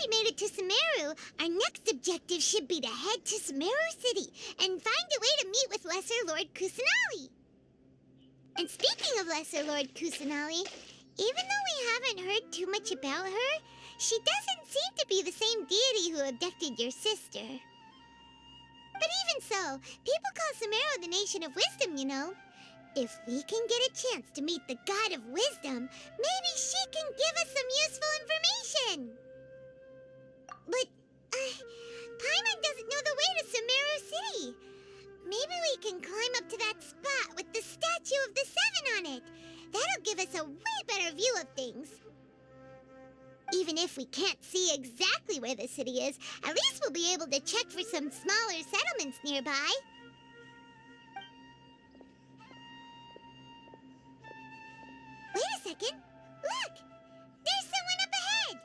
we made it to Sumeru, our next objective should be to head to Sumeru City and find a way to meet with Lesser Lord Kusanali. And speaking of Lesser Lord Kusanali, even though we haven't heard too much about her, she doesn't seem to be the same deity who abducted your sister. But even so, people call Sumeru the Nation of Wisdom, you know. If we can get a chance to meet the God of Wisdom, maybe she can give us some useful information. But, Paimon doesn't know the way to Sumeru City. Maybe we can climb up to that spot with the statue of the Seven on it. That'll give us a way better view of things. Even if we can't see exactly where the city is, at least we'll be able to check for some smaller settlements nearby. Wait a second. Look! There's someone up ahead!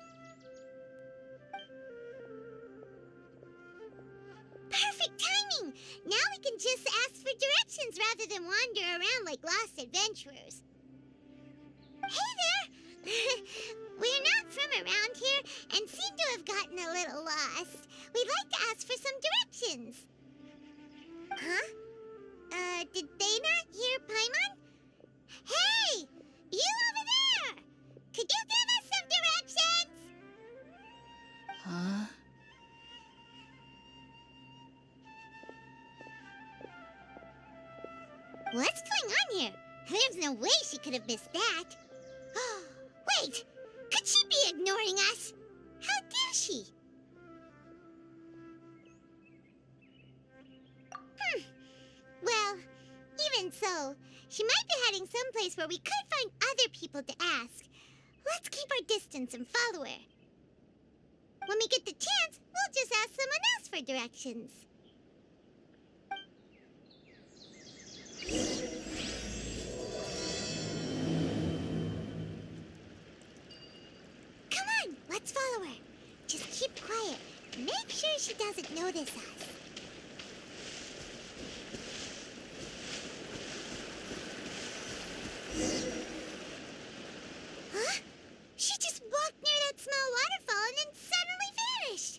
Perfect timing! Now we can just ask for directions rather than wander around like lost adventurers. Hey there! We're not from around here and seem to have gotten a little lost. We'd like to ask for some directions. Huh? Did they not hear Paimon? Hey! You over there! Could you give us some directions? Huh? What's going on here? There's no way she could have missed that. Wait! Could she be ignoring us? How dare she? Well, even so, she might be heading someplace where we could find other people to ask. Let's keep our distance and follow her. When we get the chance, we'll just ask someone else for directions. Come on, let's follow her. Just keep quiet. Make sure she doesn't notice us. Huh? She just walked near that small waterfall and then suddenly vanished.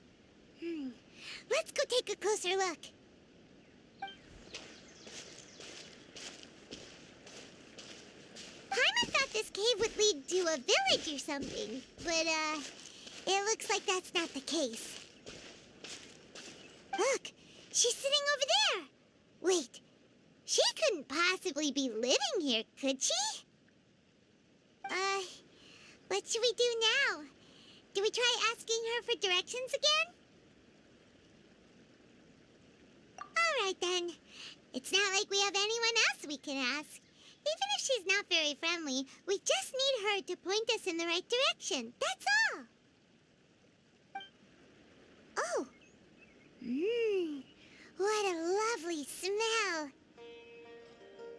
Let's go take a closer look. Paimon thought this cave would lead to a village or something, but, it looks like that's not the case. Look, she's sitting over there. Wait, she couldn't possibly be living here, could she? What should we do now? Do we try asking her for directions again? All right, then. It's not like we have anyone else we can ask. Even if she's not very friendly, we just need her to point us in the right direction. That's all. Oh. What a lovely smell.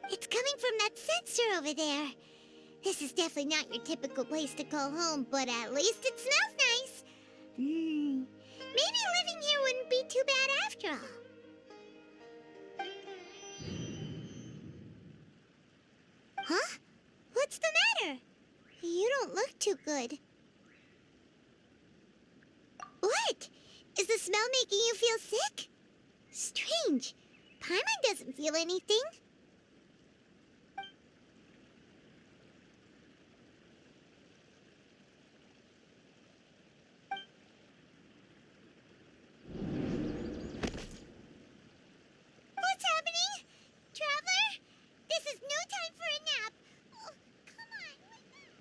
It's coming from that sensor over there. This is definitely not your typical place to call home, but at least it smells nice. Maybe living here wouldn't be too bad after all. Huh? What's the matter? You don't look too good. What? Is the smell making you feel sick? Strange. Paimon doesn't feel anything. What's happening? Traveler? This is no time for a nap. Oh, come on, wake up.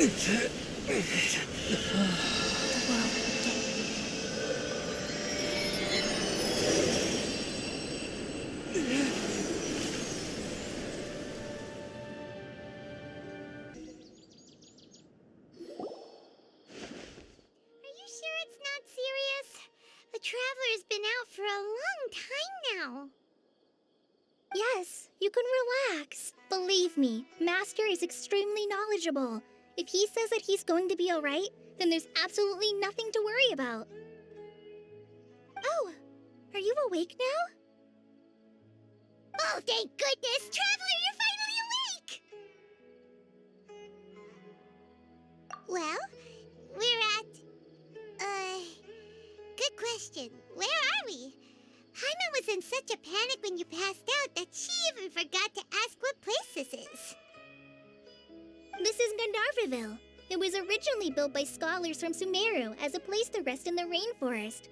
you sure it's not serious? The Traveler's been out for a long time now. Yes, you can relax. Believe me, Master is extremely knowledgeable. If he says that he's going to be alright, then there's absolutely nothing to worry about. Oh, are you awake now? Oh, thank goodness! Traveler, you're finally awake! Well, we're at... good question. Where are we? Paimon was in such a panic when you passed out that she even forgot to ask what place this is. This is Gandharvaville. It was originally built by scholars from Sumeru as a place to rest in the rainforest.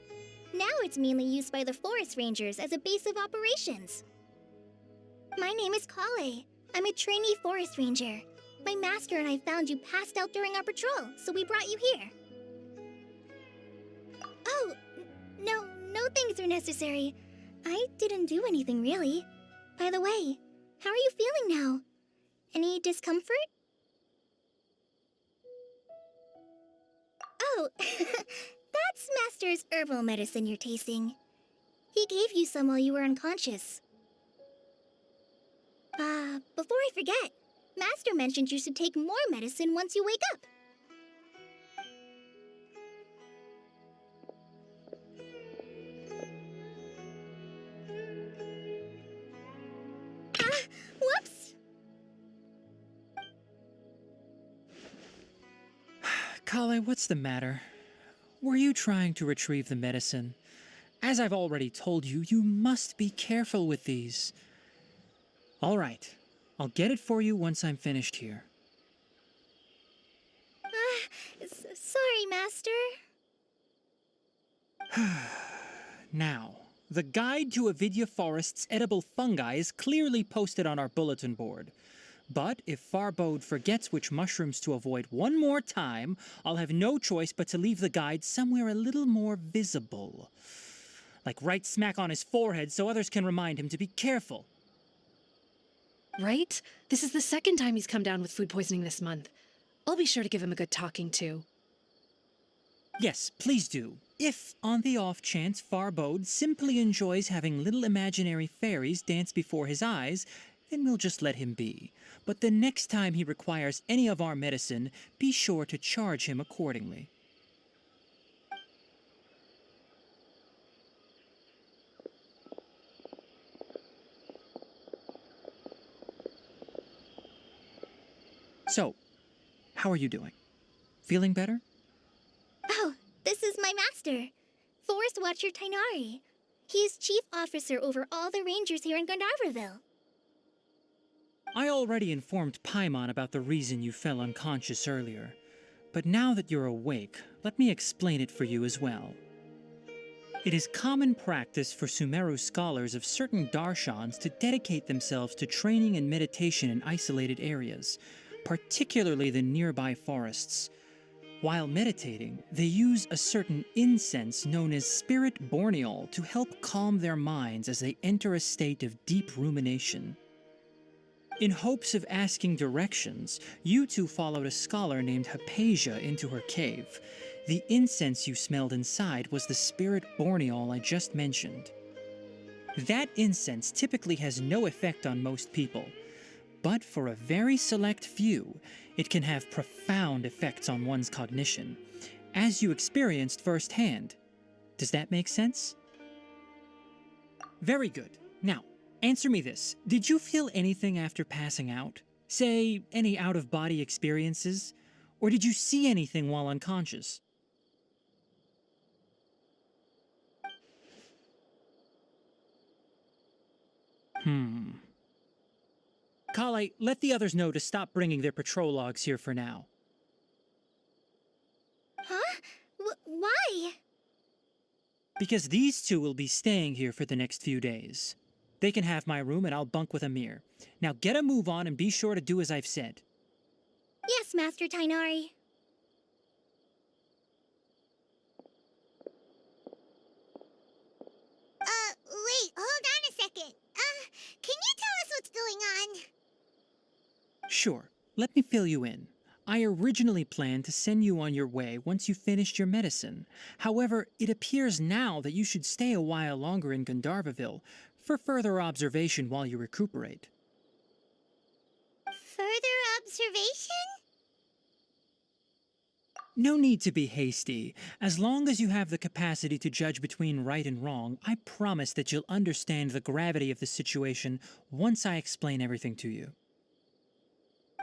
Now it's mainly used by the forest rangers as a base of operations. My name is Kale. I'm a trainee forest ranger. My master and I found you passed out during our patrol, so we brought you here. Oh, no things are necessary. I didn't do anything, really. By the way, how are you feeling now? Any discomfort? Oh, that's Master's herbal medicine you're tasting. He gave you some while you were unconscious. Before I forget, Master mentioned you should take more medicine once you wake up. Whoops! Kale, what's the matter? Were you trying to retrieve the medicine? As I've already told you, you must be careful with these. All right, I'll get it for you once I'm finished here. Sorry, Master. Now, the guide to Avidya Forest's edible fungi is clearly posted on our bulletin board. But if Farbode forgets which mushrooms to avoid one more time, I'll have no choice but to leave the guide somewhere a little more visible. Like right smack on his forehead so others can remind him to be careful. Right? This is the second time he's come down with food poisoning this month. I'll be sure to give him a good talking to. Yes, please do. If, on the off chance, Farbode simply enjoys having little imaginary fairies dance before his eyes, then we'll just let him be. But the next time he requires any of our medicine, be sure to charge him accordingly. So, how are you doing? Feeling better? Oh, this is my master, Forest Watcher Tainari. He is chief officer over all the rangers here in Gandharvaville. I already informed Paimon about the reason you fell unconscious earlier. But now that you're awake, let me explain it for you as well. It is common practice for Sumeru scholars of certain darshans to dedicate themselves to training and meditation in isolated areas, particularly the nearby forests. While meditating, they use a certain incense known as spirit borneol to help calm their minds as they enter a state of deep rumination. In hopes of asking directions, you two followed a scholar named Hypatia into her cave. The incense you smelled inside was the spirit borneol I just mentioned. That incense typically has no effect on most people, but for a very select few, it can have profound effects on one's cognition, as you experienced firsthand. Does that make sense? Very good. Now, answer me this. Did you feel anything after passing out? Say, any out-of-body experiences? Or did you see anything while unconscious? Kale, let the others know to stop bringing their patrol logs here for now. Huh? Why? Because these two will be staying here for the next few days. They can have my room and I'll bunk with Amir. Now get a move on and be sure to do as I've said. Yes, Master Tainari. Wait, hold on a second. Can you tell us what's going on? Sure, let me fill you in. I originally planned to send you on your way once you finished your medicine. However, it appears now that you should stay a while longer in Gandharvaville for further observation while you recuperate. Further observation? No need to be hasty. As long as you have the capacity to judge between right and wrong, I promise that you'll understand the gravity of the situation once I explain everything to you.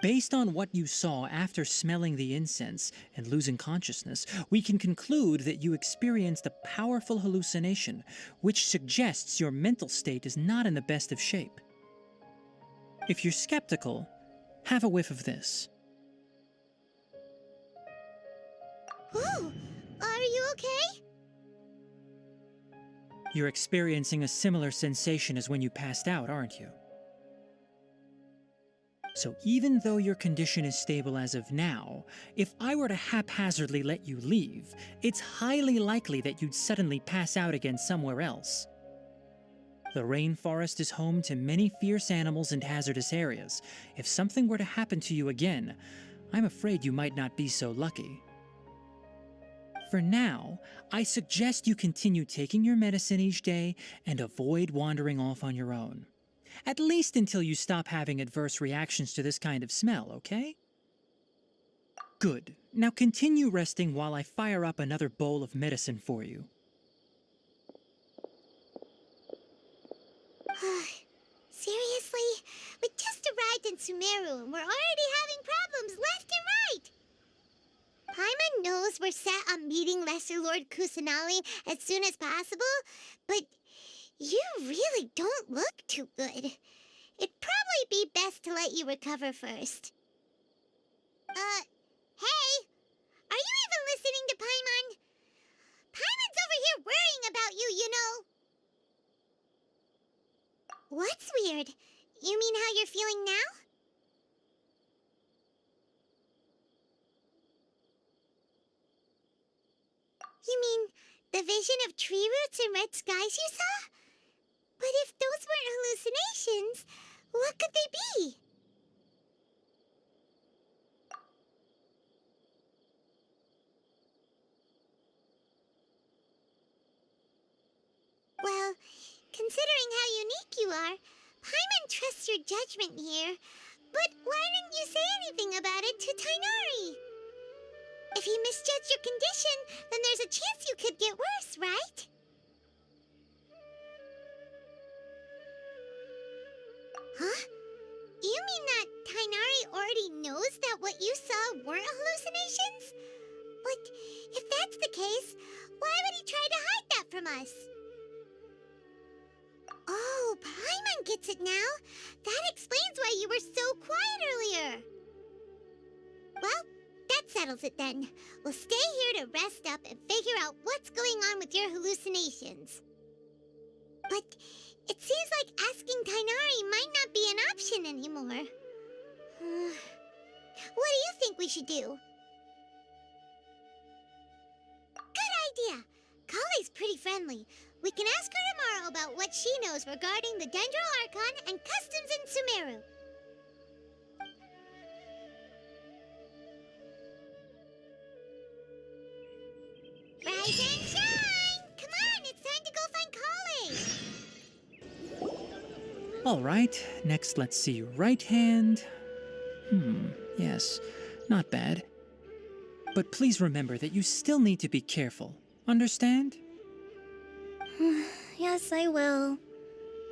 Based on what you saw after smelling the incense and losing consciousness, we can conclude that you experienced a powerful hallucination, which suggests your mental state is not in the best of shape. If you're skeptical, have a whiff of this. Ooh, are you okay? You're experiencing a similar sensation as when you passed out, aren't you? So even though your condition is stable as of now, if I were to haphazardly let you leave, it's highly likely that you'd suddenly pass out again somewhere else. The rainforest is home to many fierce animals and hazardous areas. If something were to happen to you again, I'm afraid you might not be so lucky. For now, I suggest you continue taking your medicine each day and avoid wandering off on your own. At least until you stop having adverse reactions to this kind of smell, okay? Good. Now continue resting while I fire up another bowl of medicine for you. Seriously? We just arrived in Sumeru and we're already having problems left and right! Paimon knows we're set on meeting Lesser Lord Kusanali as soon as possible, but you really don't look too good. It'd probably be best to let you recover first. Hey! Are you even listening to Paimon? Paimon's over here worrying about you, you know. What's weird? You mean how you're feeling now? You mean the vision of tree roots and red skies you saw? But if those weren't hallucinations, what could they be? Well, considering how unique you are, Paimon trusts your judgment here. But why didn't you say anything about it to Tainari? If he misjudged your condition, then there's a chance you could get worse, right? Huh? You mean that Tainari already knows that what you saw weren't hallucinations? But if that's the case, why would he try to hide that from us? Oh, Paimon gets it now. That explains why you were so quiet earlier. Well, that settles it then. We'll stay here to rest up and figure out what's going on with your hallucinations. But it seems like asking Tainari might not be an option anymore. What do you think we should do? Good idea! Kale's pretty friendly. We can ask her tomorrow about what she knows regarding the dendro archon and customs in Sumeru. Rise and shine! Come on, it's time to go find Kale! All right, next let's see right hand. Yes, not bad. But please remember that you still need to be careful. Understand? Yes, I will.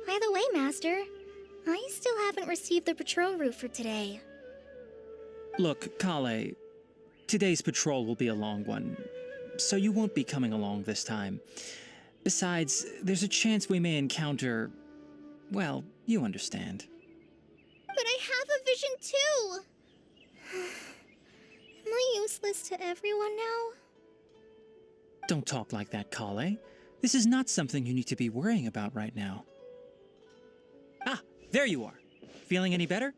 By the way, Master, I still haven't received the patrol route for today. Look, Kale, today's patrol will be a long one, so you won't be coming along this time. Besides, there's a chance we may encounter... well, you understand. But I have a vision too! Am I useless to everyone now? Don't talk like that, Kale. This is not something you need to be worrying about right now. Ah, there you are. Feeling any better?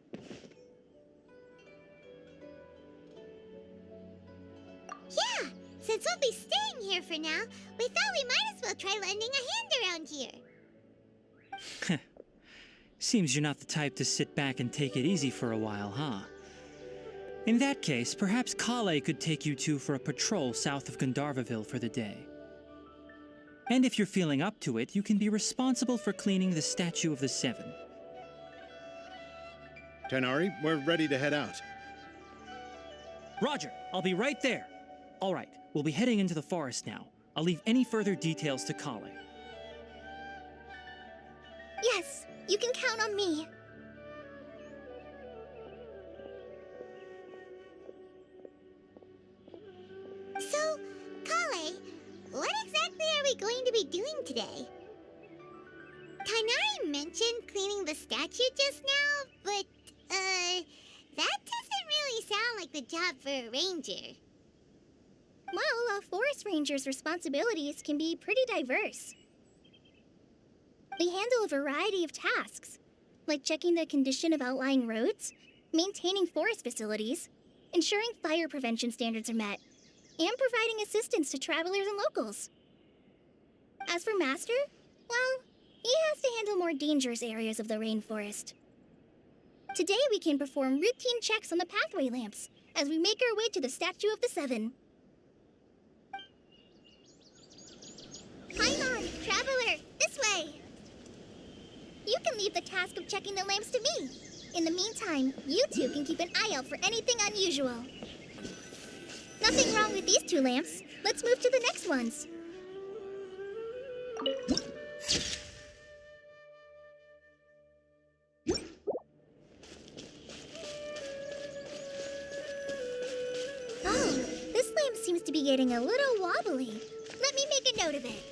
be staying here for now, we thought we might as well try lending a hand around here. Seems you're not the type to sit back and take it easy for a while, huh? In that case, perhaps Kale could take you two for a patrol south of Gandharvaville for the day. And if you're feeling up to it, you can be responsible for cleaning the Statue of the Seven. Tighnari, we're ready to head out. Roger, I'll be right there. All right, we'll be heading into the forest now. I'll leave any further details to Kale. Yes, you can count on me. So, Kale, what exactly are we going to be doing today? Tighnari mentioned cleaning the statue just now, but, that doesn't really sound like the job for a ranger. Well, a forest ranger's responsibilities can be pretty diverse. They handle a variety of tasks, like checking the condition of outlying roads, maintaining forest facilities, ensuring fire prevention standards are met, and providing assistance to travelers and locals. As for Master, well, he has to handle more dangerous areas of the rainforest. Today we can perform routine checks on the pathway lamps as we make our way to the Statue of the Seven. Paimon, Traveler, this way! You can leave the task of checking the lamps to me. In the meantime, you two can keep an eye out for anything unusual. Nothing wrong with these two lamps. Let's move to the next ones. Oh, this lamp seems to be getting a little wobbly. Let me make a note of it.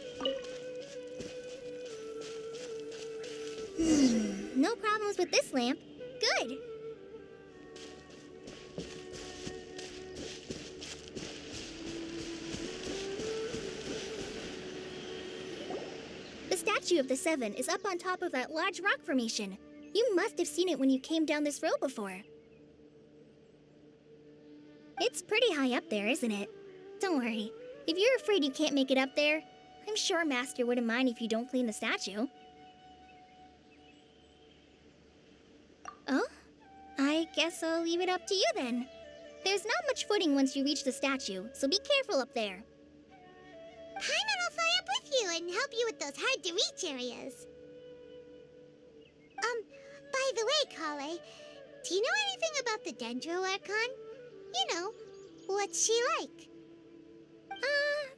No problems with this lamp. Good. The Statue of the Seven is up on top of that large rock formation. You must have seen it when you came down this road before. It's pretty high up there, isn't it? Don't worry. If you're afraid you can't make it up there, I'm sure Master wouldn't mind if you don't clean the statue. Oh? I guess I'll leave it up to you then. There's not much footing once you reach the statue, so be careful up there. Paimon will fly up with you and help you with those hard-to-reach areas. By the way, Kale, do you know anything about the dendro archon? You know, what's she like?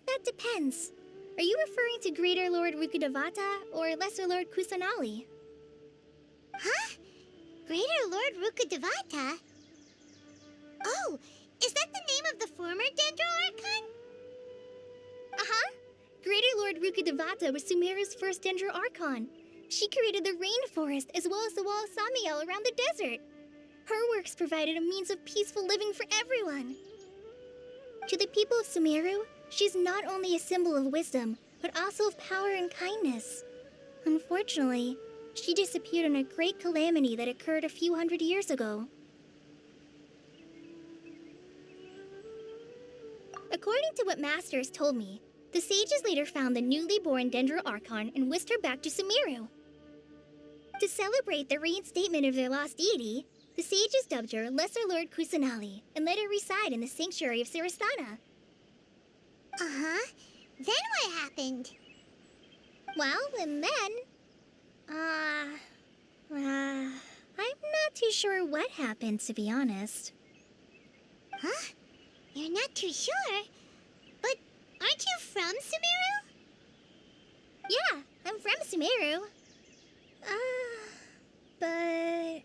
That depends. Are you referring to Greater Lord Rukkhadevata or Lesser Lord Kusanali? Huh? Greater Lord Rukkhadevata? Oh, is that the name of the former dendro archon? Uh-huh. Greater Lord Rukkhadevata was Sumeru's first dendro archon. She created the rainforest as well as the wall of Samiel around the desert. Her works provided a means of peaceful living for everyone. To the people of Sumeru, she's not only a symbol of wisdom, but also of power and kindness. Unfortunately, she disappeared in a great calamity that occurred a few hundred years ago. According to what Master has told me, the sages later found the newly born Dendro Archon and whisked her back to Sumeru. To celebrate the reinstatement of their lost deity, the sages dubbed her Lesser Lord Kusanali and let her reside in the sanctuary of Sarasthana. Uh-huh. Then what happened? Well, and then... I'm not too sure what happened, to be honest. Huh? You're not too sure? But aren't you from Sumeru? Yeah, I'm from Sumeru. But...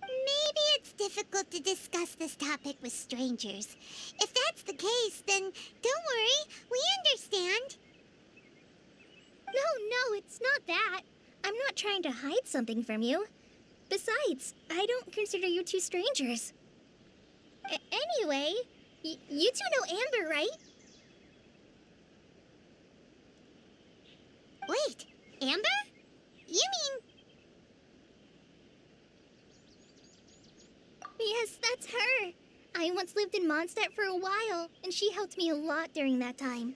Maybe it's difficult to discuss this topic with strangers. If that's the case, then don't worry, we understand. No, it's not that. I'm not trying to hide something from you. Besides, I don't consider you two strangers. Anyway, you two know Amber, right? Wait, Amber? You mean... Yes, that's her. I'm once lived in Mondstadt for a while, and she helped me a lot during that time.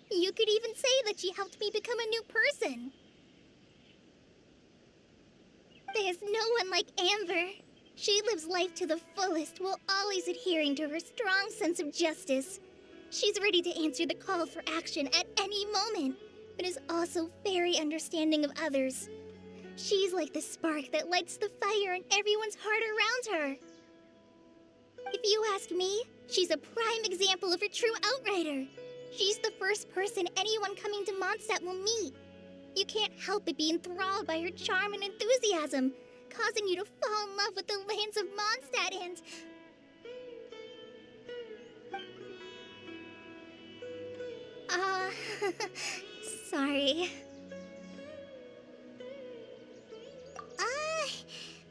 You could even say that she helped me become a new person. There's no one like Amber. She lives life to the fullest while always adhering to her strong sense of justice. She's ready to answer the call for action at any moment, but is also very understanding of others. She's like the spark that lights the fire in everyone's heart around her. If you ask me, she's a prime example of a true outrider. She's the first person anyone coming to Mondstadt will meet. You can't help but be enthralled by her charm and enthusiasm, causing you to fall in love with the lands of Mondstadt and... sorry.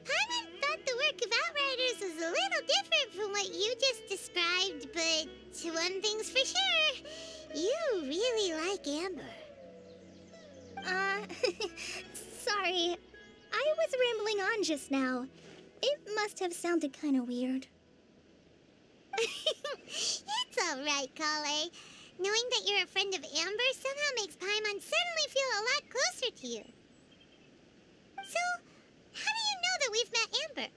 Paimon thought the work of Outriders was a little different from what you just described, but one thing's for sure, you really like Amber. Sorry. I was rambling on just now. It must have sounded kind of weird. It's alright, Kale. Knowing that you're a friend of Amber somehow makes Paimon suddenly feel a lot closer to you. So, how do you know that we've met Amber?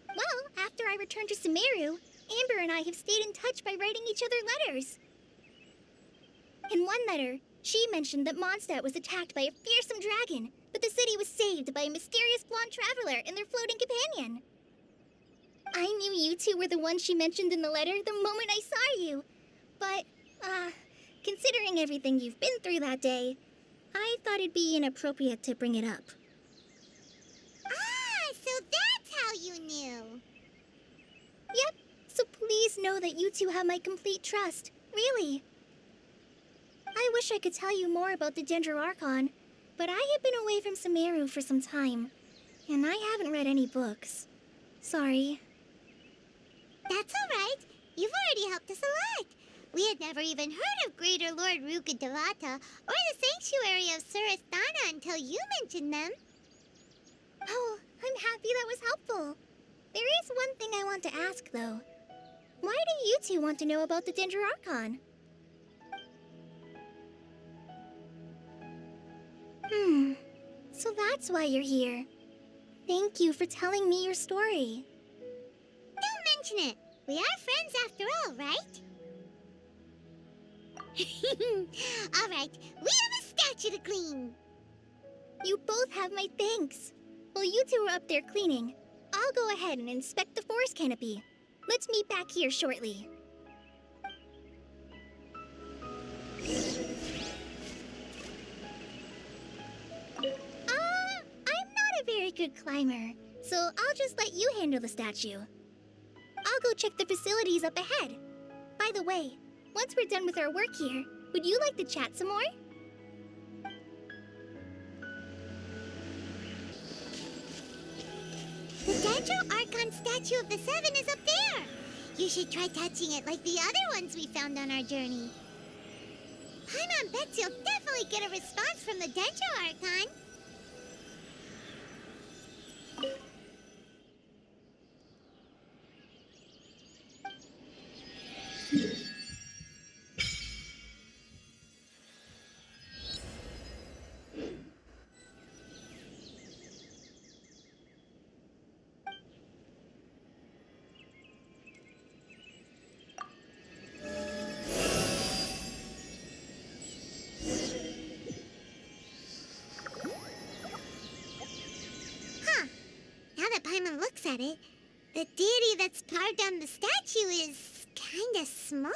Well, after I returned to Sumeru, Amber and I have stayed in touch by writing each other letters. In one letter, she mentioned that Mondstadt was attacked by a fearsome dragon, but the city was saved by a mysterious blonde traveler and their floating companion. I knew you two were the ones she mentioned in the letter the moment I saw you. But, considering everything you've been through that day, I thought it'd be inappropriate to bring it up. Ah, so that's how you knew. Yep, so please know that you two have my complete trust, really. I wish I could tell you more about the dendro archon, but I have been away from Sumeru for some time, and I haven't read any books. Sorry. That's alright. You've already helped us a lot. We had never even heard of Greater Lord Rukkhadevata or the Sanctuary of Surasthana until you mentioned them. Oh, I'm happy that was helpful. There is one thing I want to ask, though. Why do you two want to know about the dendro archon? So that's why you're here. Thank you for telling me your story. Don't mention it. We are friends after all, right? Alright, we have a statue to clean. You both have my thanks. While you two are up there cleaning, I'll go ahead and inspect the forest canopy. Let's meet back here shortly. I'm not a very good climber, so I'll just let you handle the statue. I'll go check the facilities up ahead. By the way, once we're done with our work here, would you like to chat some more? The Dendro Archon statue of the Seven is up there. You should try touching it like the other ones we found on our journey. Paimon bets you'll definitely get a response from the Dendro Archon. Paimon looks at it, the deity that's carved on the statue is kinda small.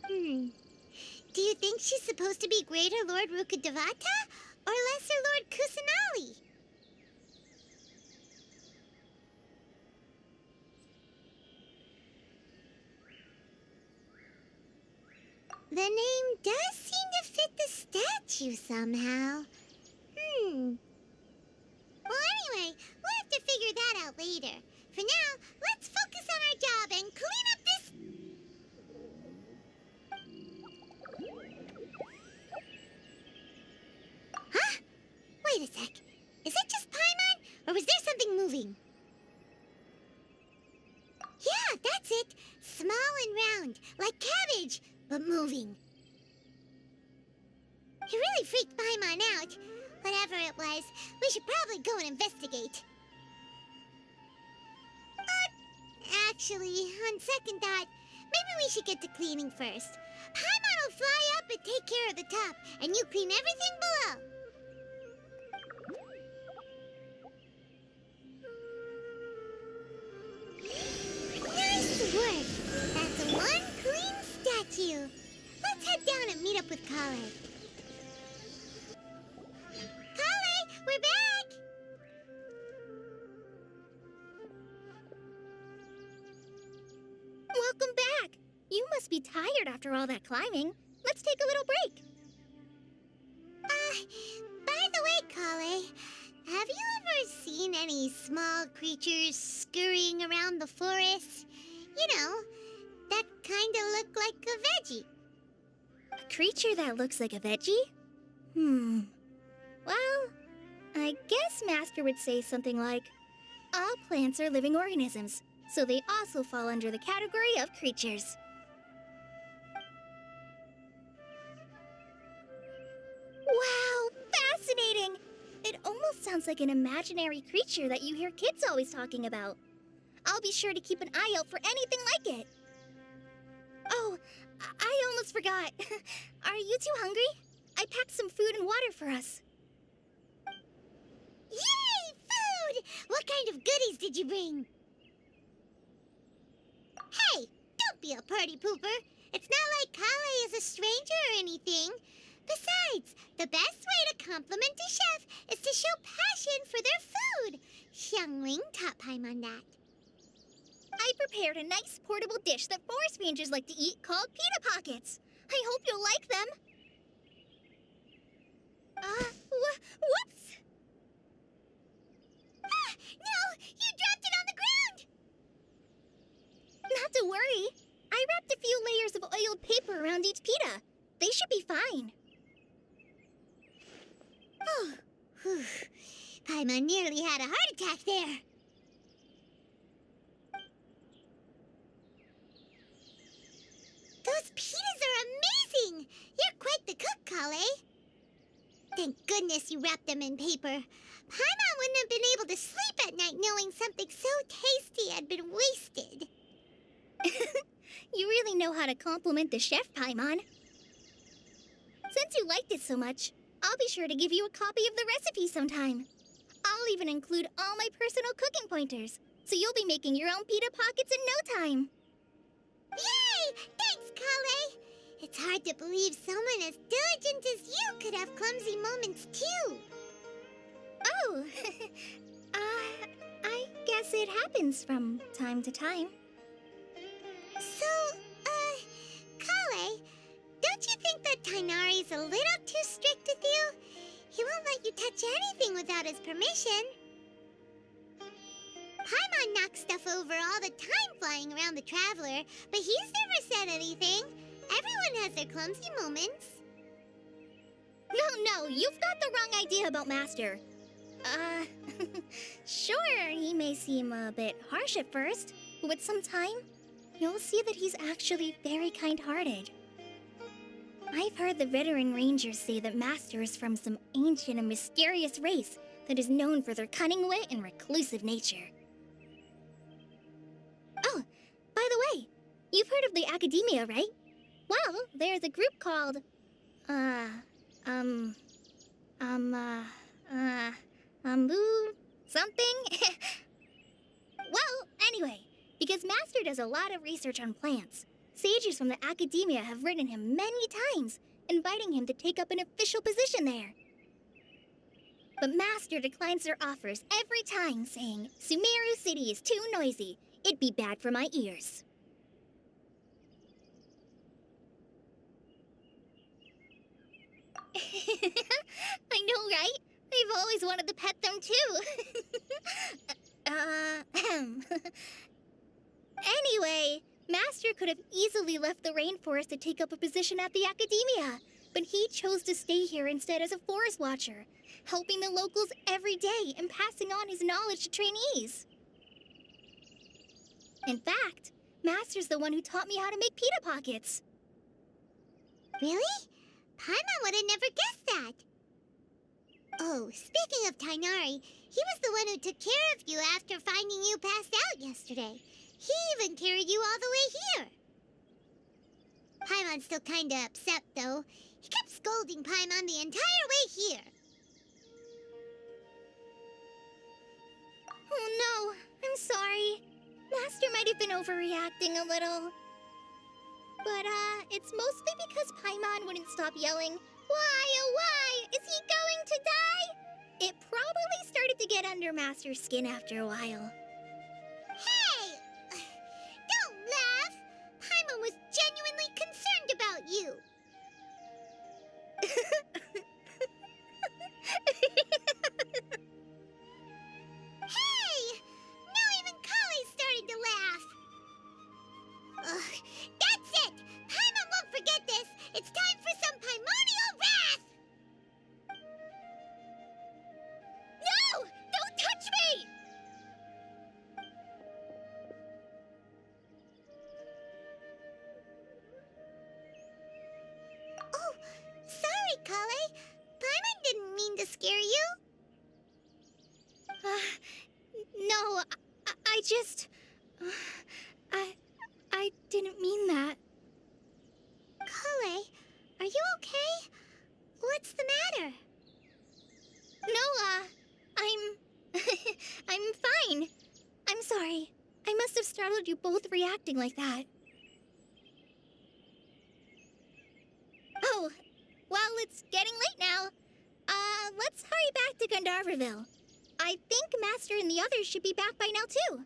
Do you think she's supposed to be Greater Lord Rukkhadevata or Lesser Lord Kusanali? The name does seem to fit the statue somehow. Well, anyway, we'll have to figure that out later. For now, let's focus on our job and clean up this... Huh? Wait a sec. Is it just Paimon, or was there something moving? like cabbage, but moving. It really freaked Paimon out. Whatever it was, we should probably go and investigate. Actually, on second thought, maybe we should get to cleaning first. Paimon will fly up and take care of the top, and you clean everything below. Nice work! That's one clean statue. Let's head down and meet up with Kale. Kale, we're back! Welcome back! You must be tired after all that climbing. Let's take a little break. By the way, Kale, have you ever seen any small creatures scurrying around the forest? You know, that kind of look like a veggie. A creature that looks like a veggie? Well, I guess Master would say something like, all plants are living organisms, so they also fall under the category of creatures. Wow, fascinating! It almost sounds like an imaginary creature that you hear kids always talking about. I'll be sure to keep an eye out for anything like it. Oh, I almost forgot. Are you two hungry? I packed some food and water for us. Yay, food! What kind of goodies did you bring? Hey, don't be a party pooper. It's not like Kale is a stranger or anything. Besides, the best way to compliment a chef is to show passion for their food. Xiangling taught Paimon that. I prepared a nice portable dish that forest rangers like to eat called pita pockets. I hope you'll like them. Whoops! Ah, no! You dropped it on the ground! Not to worry. I wrapped a few layers of oiled paper around each pita. They should be fine. Oh, whew. Paimon nearly had a heart attack there. Those pitas are amazing! You're quite the cook, Kale. Thank goodness you wrapped them in paper. Paimon wouldn't have been able to sleep at night knowing something so tasty had been wasted. You really know how to compliment the chef, Paimon. Since you liked it so much, I'll be sure to give you a copy of the recipe sometime. I'll even include all my personal cooking pointers, so you'll be making your own pita pockets in no time. Yay! Thanks, Kale! It's hard to believe someone as diligent as you could have clumsy moments, too. Oh, I guess it happens from time to time. So, Kale, don't you think that Tainari's a little too strict with you? He won't let you touch anything without his permission. Paimon knocks stuff over all the time flying around the Traveler, but he's never said anything. Everyone has their clumsy moments. No, you've got the wrong idea about Master. Sure, he may seem a bit harsh at first, but with some time, you'll see that he's actually very kind-hearted. I've heard the veteran rangers say that Master is from some ancient and mysterious race that is known for their cunning wit and reclusive nature. Oh, by the way, you've heard of the Academia, right? Well, there's a group called, something? Well, anyway, because Master does a lot of research on plants, sages from the Academia have written him many times, inviting him to take up an official position there. But Master declines their offers every time, saying, Sumeru City is too noisy. It'd be bad for my ears. I know, right? I've always wanted to pet them, too. Anyway, Master could have easily left the rainforest to take up a position at the Academia, but he chose to stay here instead as a forest watcher, helping the locals every day and passing on his knowledge to trainees. In fact, Master's the one who taught me how to make pita pockets. Really? Paimon would have never guessed that. Oh, speaking of Tainari, he was the one who took care of you after finding you passed out yesterday. He even carried you all the way here. Paimon's still kinda upset, though. He kept scolding Paimon the entire way here. Oh no, I'm sorry. Master might have been overreacting a little. But, it's mostly because Paimon wouldn't stop yelling, "Why, oh why? Is he going to die?" It probably started to get under Master's skin after a while. Hey! Don't laugh! Paimon was genuinely concerned about you. Hey! Now even Kale's starting to laugh. Ugh, that's it! Paimon won't forget this! It's time for some Paimonial wrath! No! Don't touch me! Oh, sorry, Kale. Paimon didn't mean to scare you. No, I just... I didn't mean that. Kale, are you okay? What's the matter? No, I'm... I'm fine. I'm sorry. I must have startled you both reacting like that. Oh, well, it's getting late now. Let's hurry back to Gandharville. I think Master and the others should be back by now, too.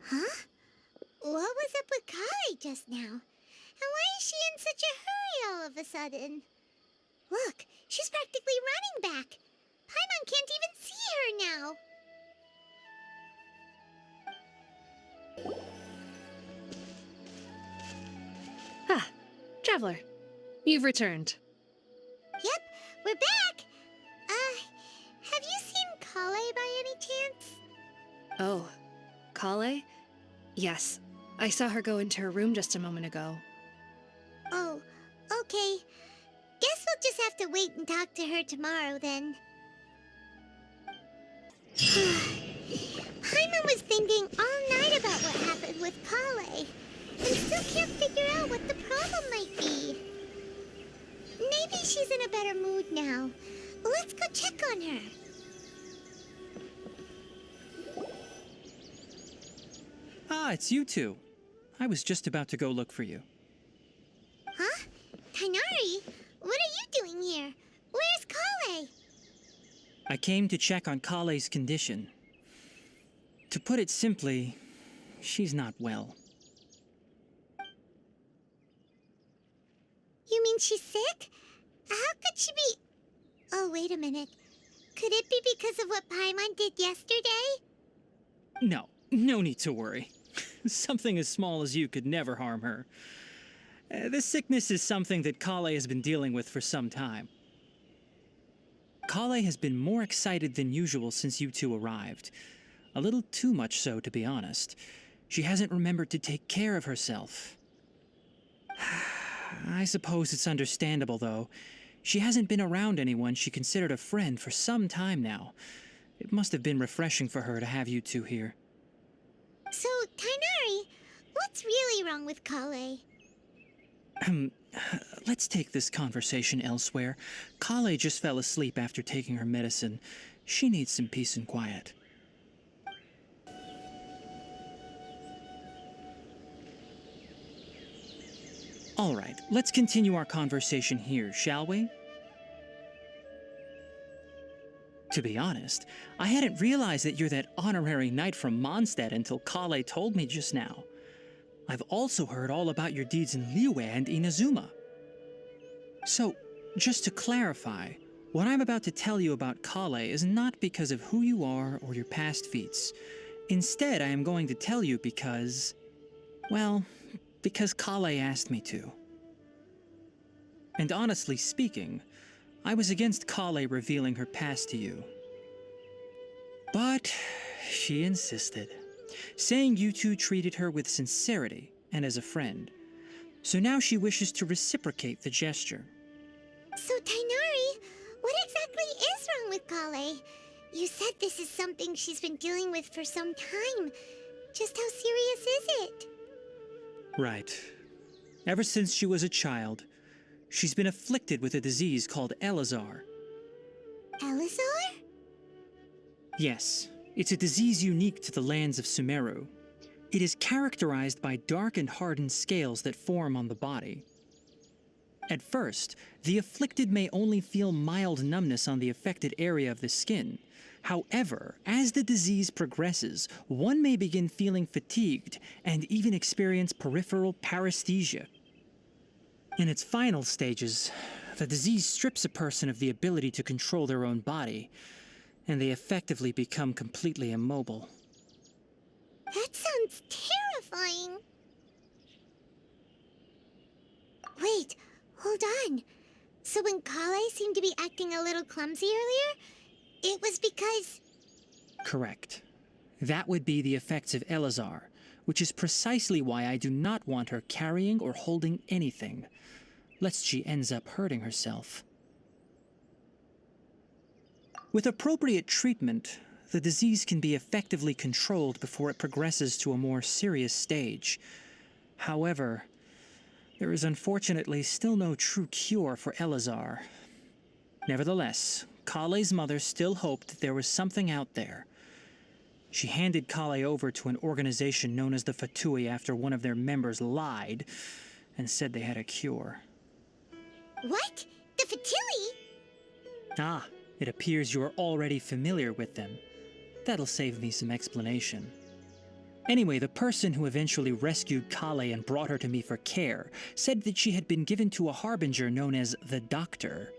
Huh? What was up with Kale just now? And why is she in such a hurry all of a sudden? Look, she's practically running back. Paimon can't even see her now. Ah, Traveler. You've returned. Yep, we're back. Have you seen Kale by any chance? Oh, Kale? Yes, I saw her go into her room just a moment ago. Oh, okay. Guess we'll just have to wait and talk to her tomorrow then. Paimon was thinking all night about what happened with Kale, and still can't figure out what the problem might be. Maybe she's in a better mood now. Let's go check on her. Ah, it's you two. I was just about to go look for you. Huh? Tainari? What are you doing here? Where's Kale? I came to check on Kale's condition. To put it simply, she's not well. You mean she's sick? How could she be... Oh, wait a minute. Could it be because of what Paimon did yesterday? No need to worry. Something as small as you could never harm her. This sickness is something that Kale has been dealing with for some time. Kale has been more excited than usual since you two arrived. A little too much so, to be honest. She hasn't remembered to take care of herself. I suppose it's understandable, though. She hasn't been around anyone she considered a friend for some time now. It must have been refreshing for her to have you two here. So, Tainari, what's really wrong with Kale? Let's take this conversation elsewhere. Kale just fell asleep after taking her medicine. She needs some peace and quiet. All right, let's continue our conversation here, shall we? To be honest, I hadn't realized that you're that honorary knight from Mondstadt until Kale told me just now. I've also heard all about your deeds in Liyue and Inazuma. So, just to clarify, what I'm about to tell you about Kale is not because of who you are or your past feats. Instead, I am going to tell you because... well, because Kale asked me to. And honestly speaking, I was against Kale revealing her past to you. But she insisted, saying you two treated her with sincerity and as a friend. So now she wishes to reciprocate the gesture. So, Tainari, what exactly is wrong with Kale? You said this is something she's been dealing with for some time. Just how serious is it? Right. Ever since she was a child, she's been afflicted with a disease called Elazar. Elazar? Yes, it's a disease unique to the lands of Sumeru. It is characterized by dark and hardened scales that form on the body. At first, the afflicted may only feel mild numbness on the affected area of the skin. However, as the disease progresses, one may begin feeling fatigued and even experience peripheral paresthesia. In its final stages, the disease strips a person of the ability to control their own body, and they effectively become completely immobile. That sounds terrifying. Wait, hold on. So when Kale seemed to be acting a little clumsy earlier, it was because... Correct. That would be the effects of Elazar, which is precisely why I do not want her carrying or holding anything, lest she ends up hurting herself. With appropriate treatment, the disease can be effectively controlled before it progresses to a more serious stage. However, there is unfortunately still no true cure for Elazar. Nevertheless, Kale's mother still hoped that there was something out there. She handed Kale over to an organization known as the Fatui after one of their members lied and said they had a cure. What? The Fatui? Ah, it appears you are already familiar with them. That'll save me some explanation. Anyway, the person who eventually rescued Kale and brought her to me for care said that she had been given to a harbinger known as the Doctor.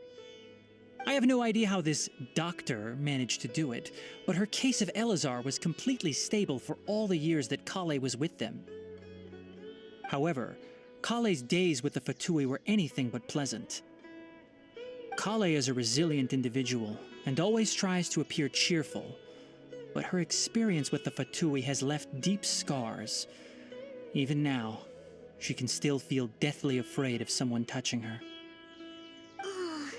I have no idea how this doctor managed to do it, but her case of Elazar was completely stable for all the years that Kale was with them. However, Kale's days with the Fatui were anything but pleasant. Kale is a resilient individual and always tries to appear cheerful, but her experience with the Fatui has left deep scars. Even now, she can still feel deathly afraid of someone touching her. Oh,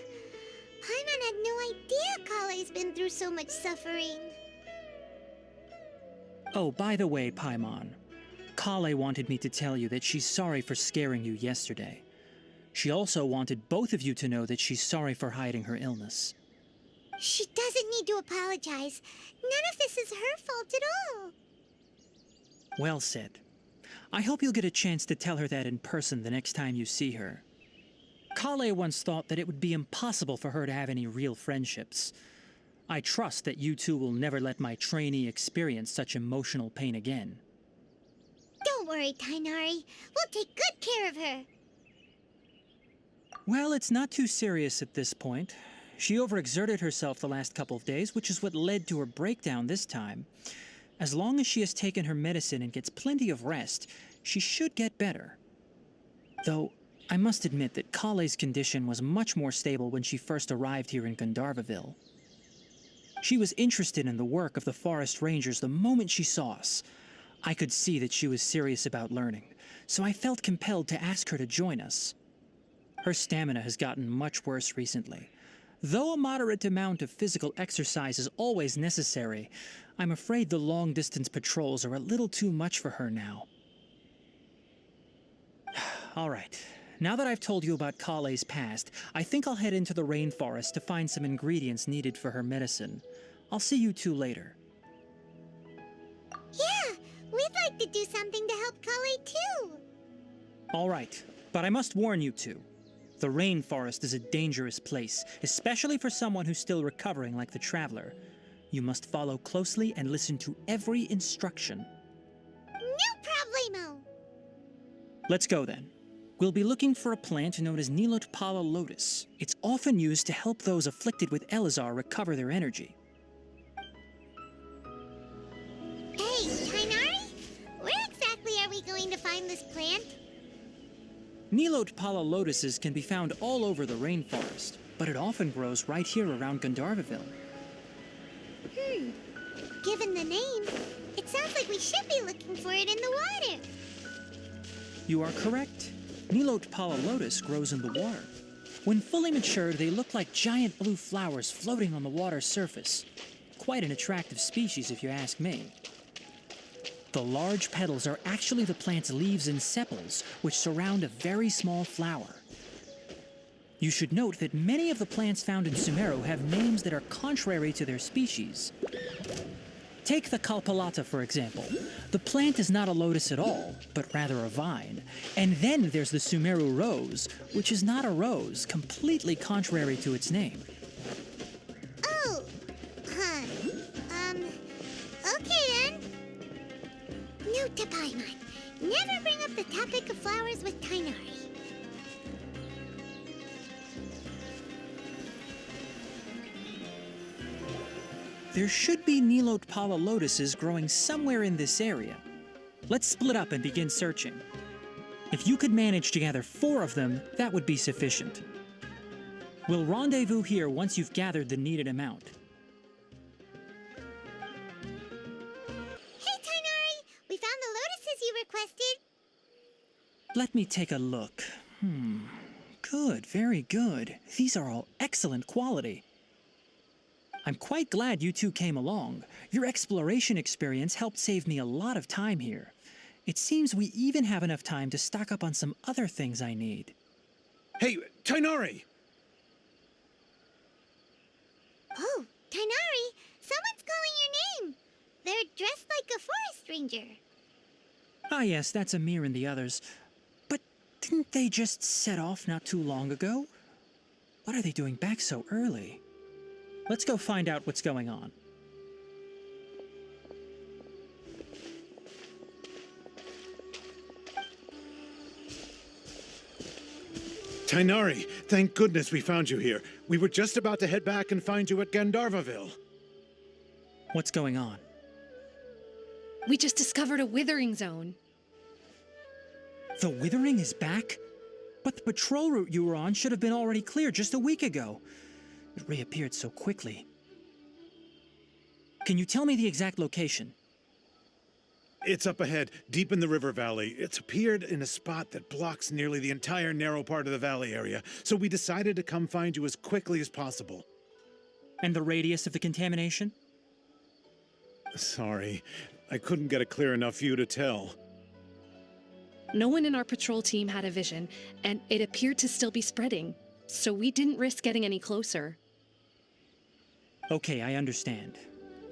Paimon had no idea Kale's been through so much suffering. Oh, by the way, Paimon, Kale wanted me to tell you that she's sorry for scaring you yesterday. She also wanted both of you to know that she's sorry for hiding her illness. She doesn't need to apologize. None of this is her fault at all. Well said. I hope you'll get a chance to tell her that in person the next time you see her. Kale once thought that it would be impossible for her to have any real friendships. I trust that you two will never let my trainee experience such emotional pain again. Don't worry, Tainari. We'll take good care of her. Well, it's not too serious at this point. She overexerted herself the last couple of days, which is what led to her breakdown this time. As long as she has taken her medicine and gets plenty of rest, she should get better. Though, I must admit that Kale's condition was much more stable when she first arrived here in Gandharvaville. She was interested in the work of the forest rangers the moment she saw us. I could see that she was serious about learning, so I felt compelled to ask her to join us. Her stamina has gotten much worse recently. Though a moderate amount of physical exercise is always necessary, I'm afraid the long-distance patrols are a little too much for her now. All right, now that I've told you about Kale's past, I think I'll head into the rainforest to find some ingredients needed for her medicine. I'll see you two later. Yeah, we'd like to do something to help Kale too. All right, but I must warn you two. The rainforest is a dangerous place, especially for someone who's still recovering like the Traveler. You must follow closely and listen to every instruction. No problemo. Let's go then. We'll be looking for a plant known as Nilotpala lotus. It's often used to help those afflicted with Elazar recover their energy. Hey, Tainari, where exactly are we going to find this plant? Nilotpala lotuses can be found all over the rainforest, but it often grows right here around Gandharvaville. given the name, it sounds like we should be looking for it in the water. You are correct. Nilote Pala Lotus grows in the water. When fully matured, they look like giant blue flowers floating on the water's surface. Quite an attractive species, if you ask me. The large petals are actually the plant's leaves and sepals, which surround a very small flower. You should note that many of the plants found in Sumeru have names that are contrary to their species. Take the Kalpalata, for example. The plant is not a lotus at all, but rather a vine. And then there's the Sumeru rose, which is not a rose, completely contrary to its name. Oh, huh. Okay then. Note to Paimon. Never bring up the topic of flowers with Tighnari. There should be Nilote Pala lotuses growing somewhere in this area. Let's split up and begin searching. If you could manage to gather 4 of them, that would be sufficient. We'll rendezvous here once you've gathered the needed amount. Hey, Tighnari! We found the lotuses you requested. Let me take a look. Good, very good. These are all excellent quality. I'm quite glad you two came along. Your exploration experience helped save me a lot of time here. It seems we even have enough time to stock up on some other things I need. Hey, Tighnari! Oh, Tighnari! Someone's calling your name! They're dressed like a forest ranger. Ah yes, that's Amir and the others. But didn't they just set off not too long ago? What are they doing back so early? Let's go find out what's going on. Tighnari, thank goodness we found you here. We were just about to head back and find you at Gandharvaville. What's going on? We just discovered a withering zone. The Withering is back? But the patrol route you were on should have been already clear just a week ago. It reappeared so quickly. Can you tell me the exact location? It's up ahead, deep in the river valley. It's appeared in a spot that blocks nearly the entire narrow part of the valley area, so we decided to come find you as quickly as possible. And the radius of the contamination? Sorry, I couldn't get a clear enough view to tell. No one in our patrol team had a vision, and it appeared to still be spreading, so we didn't risk getting any closer. Okay, I understand.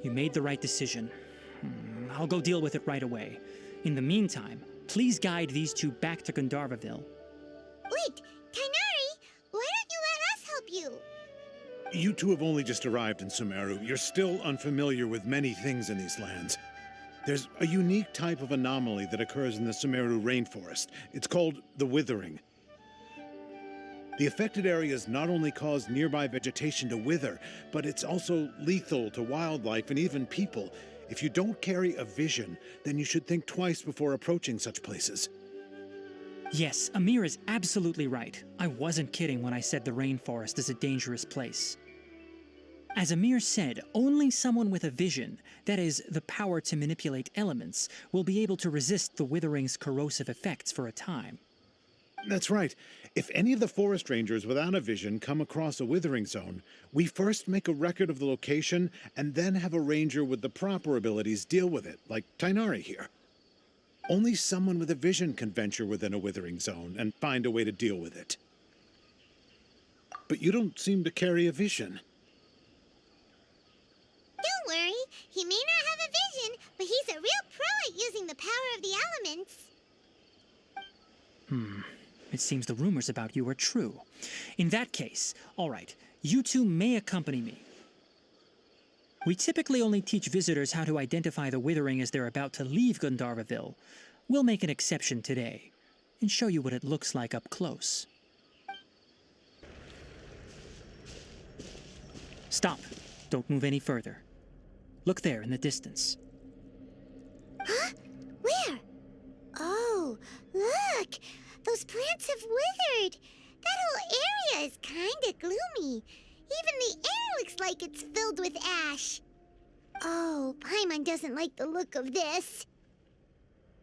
You made the right decision. I'll go deal with it right away. In the meantime, please guide these two back to Gandharvaville. Wait, Tighnari! Why don't you let us help you? You two have only just arrived in Sumeru. You're still unfamiliar with many things in these lands. There's a unique type of anomaly that occurs in the Sumeru rainforest. It's called the Withering. The affected areas not only cause nearby vegetation to wither, but it's also lethal to wildlife and even people. If you don't carry a vision, then you should think twice before approaching such places. Yes, Amir is absolutely right. I wasn't kidding when I said the rainforest is a dangerous place. As Amir said, only someone with a vision, that is, the power to manipulate elements, will be able to resist the Withering's corrosive effects for a time. That's right. If any of the forest rangers without a vision come across a withering zone, we first make a record of the location and then have a ranger with the proper abilities deal with it, like Tighnari here. Only someone with a vision can venture within a withering zone and find a way to deal with it. But you don't seem to carry a vision. Don't worry, he may not have a vision, but he's a real pro at using the power of the elements. It seems the rumors about you are true. In that case, all right, you two may accompany me. We typically only teach visitors how to identify the Withering as they're about to leave Gandharvaville. We'll make an exception today, and show you what it looks like up close. Stop. Don't move any further. Look there in the distance. Huh? Where? Oh, look! Those plants have withered! That whole area is kinda gloomy. Even the air looks like it's filled with ash. Oh, Paimon doesn't like the look of this.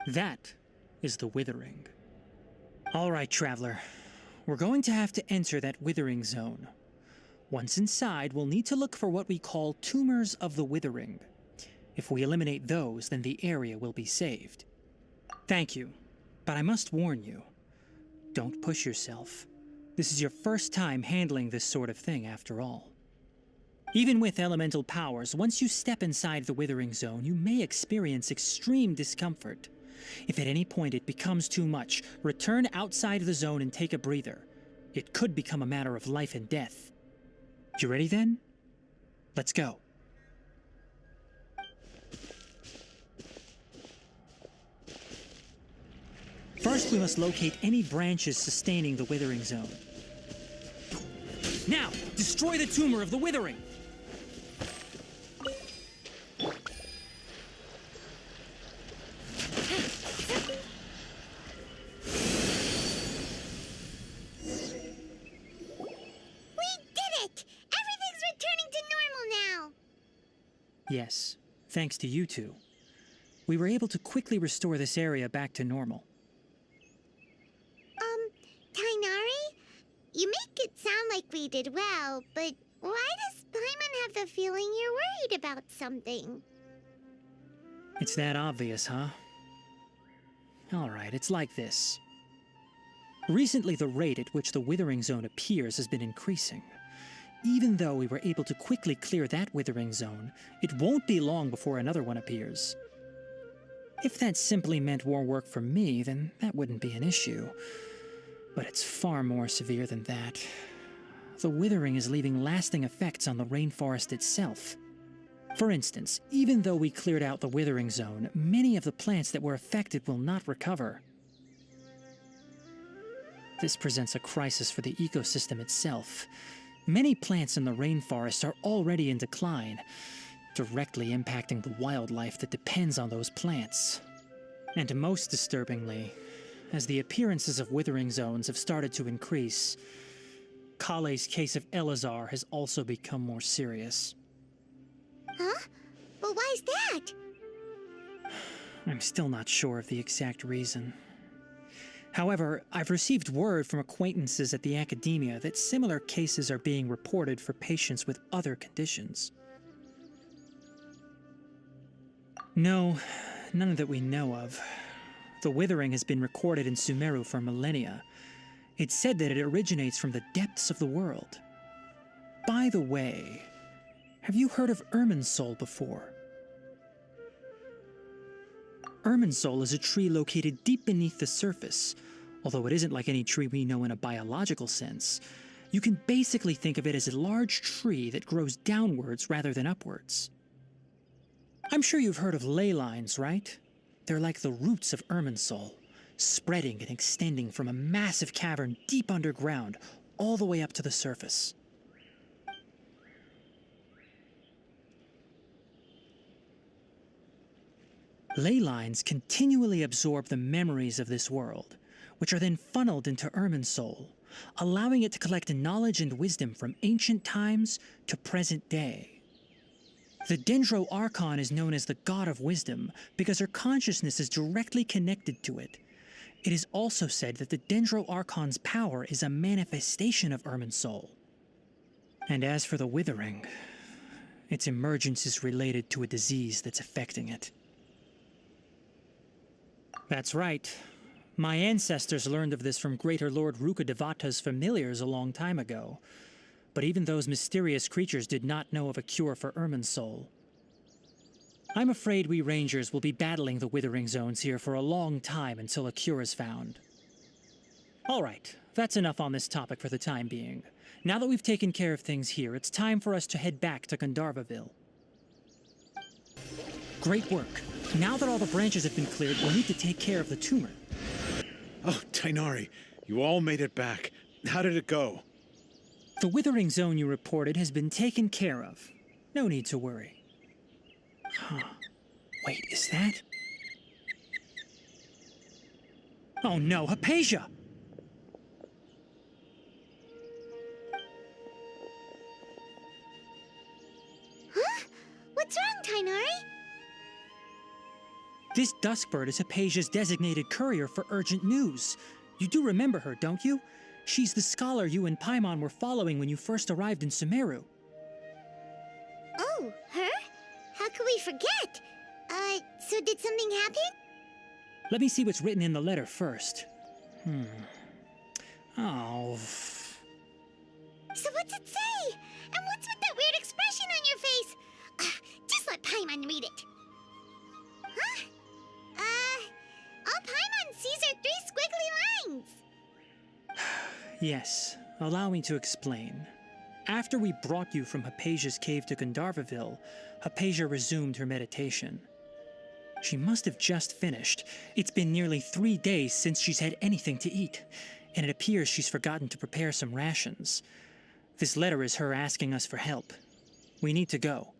That is the Withering. All right, Traveler. We're going to have to enter that Withering zone. Once inside, we'll need to look for what we call tumors of the Withering. If we eliminate those, then the area will be saved. Thank you, but I must warn you. Don't push yourself. This is your first time handling this sort of thing, after all. Even with elemental powers, once you step inside the Withering Zone, you may experience extreme discomfort. If at any point it becomes too much, return outside the zone and take a breather. It could become a matter of life and death. You ready then? Let's go. First, we must locate any branches sustaining the Withering Zone. Now, destroy the tumor of the Withering! Yes, thanks to you two. We were able to quickly restore this area back to normal. Tainari? You make it sound like we did well, but why does Paimon have the feeling you're worried about something? It's that obvious, huh? Alright, it's like this. Recently, the rate at which the Withering Zone appears has been increasing. Even though we were able to quickly clear that Withering Zone, it won't be long before another one appears. If that simply meant more work for me, then that wouldn't be an issue. But it's far more severe than that. The Withering is leaving lasting effects on the rainforest itself. For instance, even though we cleared out the Withering Zone, many of the plants that were affected will not recover. This presents a crisis for the ecosystem itself. Many plants in the rainforest are already in decline, directly impacting the wildlife that depends on those plants. And most disturbingly, as the appearances of Withering Zones have started to increase, Kale's case of Elazar has also become more serious. Huh? But why's that? I'm still not sure of the exact reason. However, I've received word from acquaintances at the academia that similar cases are being reported for patients with other conditions. No, none that we know of. The Withering has been recorded in Sumeru for millennia. It's said that it originates from the depths of the world. By the way, have you heard of Irminsul before? Irminsul is a tree located deep beneath the surface. Although it isn't like any tree we know in a biological sense, you can basically think of it as a large tree that grows downwards rather than upwards. I'm sure you've heard of ley lines, right? They're like the roots of Irminsul, spreading and extending from a massive cavern deep underground all the way up to the surface. Ley lines continually absorb the memories of this world, which are then funneled into Irminsul, allowing it to collect knowledge and wisdom from ancient times to present day. The dendro archon is known as the god of wisdom because her consciousness is directly connected to it. It is also said that the dendro archon's power is a manifestation of Irminsul. And as for the Withering, its emergence is related to a disease that's affecting it. That's right. My ancestors learned of this from Greater Lord Rukkhadevata's familiars a long time ago. But even those mysterious creatures did not know of a cure for Irminsul. I'm afraid we Rangers will be battling the Withering Zones here for a long time until a cure is found. Alright, that's enough on this topic for the time being. Now that we've taken care of things here, it's time for us to head back to Gandharvaville. Great work. Now that all the branches have been cleared, we'll need to take care of the tumor. Oh, Tainari, you all made it back. How did it go? The Withering Zone you reported has been taken care of. No need to worry. Huh. Wait, is that? Oh no, Hypatia! Huh? What's wrong, Tainari? This Duskbird is Hypatia's designated courier for urgent news. You do remember her, don't you? She's the scholar you and Paimon were following when you first arrived in Sumeru. Oh, her? How could we forget? So did something happen? Let me see what's written in the letter first. Oh. So what's it say? And what's with that weird expression on your face? Just let Paimon read it. Huh? All Paimon sees are 3 squiggly lines. Yes, allow me to explain. After we brought you from Hypatia's cave to Gandharvaville, Hypatia resumed her meditation. She must have just finished. It's been nearly 3 days since she's had anything to eat, and it appears she's forgotten to prepare some rations. This letter is her asking us for help. We need to go.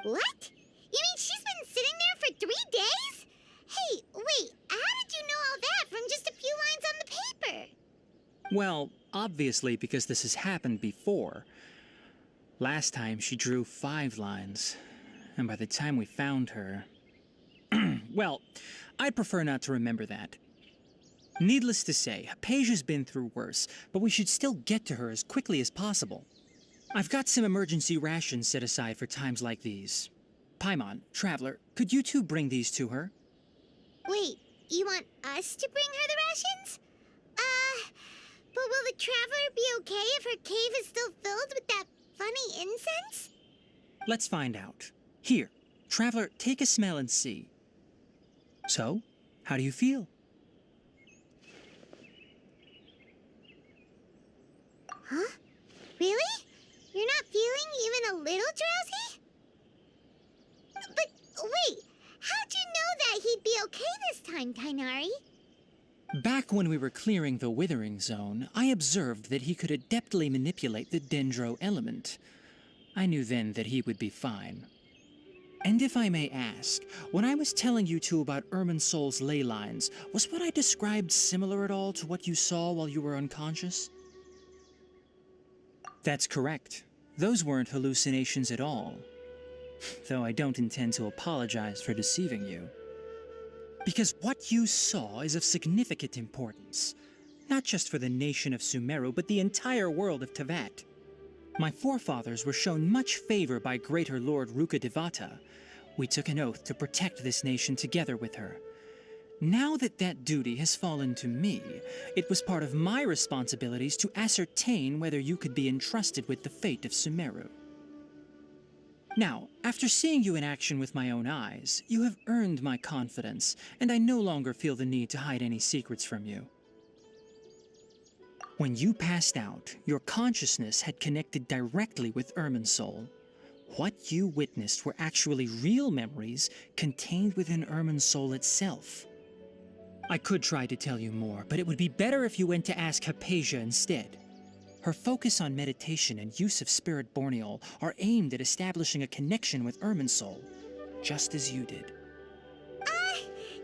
What? You mean she's been sitting there for 3 days? Hey, wait, how did you know all that from just a few lines on the paper? Well, obviously because this has happened before. Last time she drew 5 lines, and by the time we found her... Well, I'd prefer not to remember that. Needless to say, Hypatia's been through worse, but we should still get to her as quickly as possible. I've got some emergency rations set aside for times like these. Paimon, Traveler, could you two bring these to her? Wait, you want us to bring her the rations? But will the Traveler be okay if her cave is still filled with that funny incense? Let's find out. Here, Traveler, take a smell and see. So, how do you feel? Huh? Really? You're not feeling even a little drowsy? But wait, how'd you know that he'd be okay this time, Tainari? Back when we were clearing the Withering Zone, I observed that he could adeptly manipulate the dendro element. I knew then that he would be fine. And if I may ask, when I was telling you two about Irminsol's ley lines, was what I described similar at all to what you saw while you were unconscious? That's correct. Those weren't hallucinations at all. Though I don't intend to apologize for deceiving you. Because what you saw is of significant importance, not just for the nation of Sumeru, but the entire world of Tevat. My forefathers were shown much favor by Greater Lord Rukkhadevata. We took an oath to protect this nation together with her. Now that that duty has fallen to me, it was part of my responsibilities to ascertain whether you could be entrusted with the fate of Sumeru. Now, after seeing you in action with my own eyes, you have earned my confidence, and I no longer feel the need to hide any secrets from you. When you passed out, your consciousness had connected directly with Irminsol. What you witnessed were actually real memories contained within Irminsol itself. I could try to tell you more, but it would be better if you went to ask Hypatia instead. Her focus on meditation and use of Spirit Borneol are aimed at establishing a connection with Irminsol, just as you did.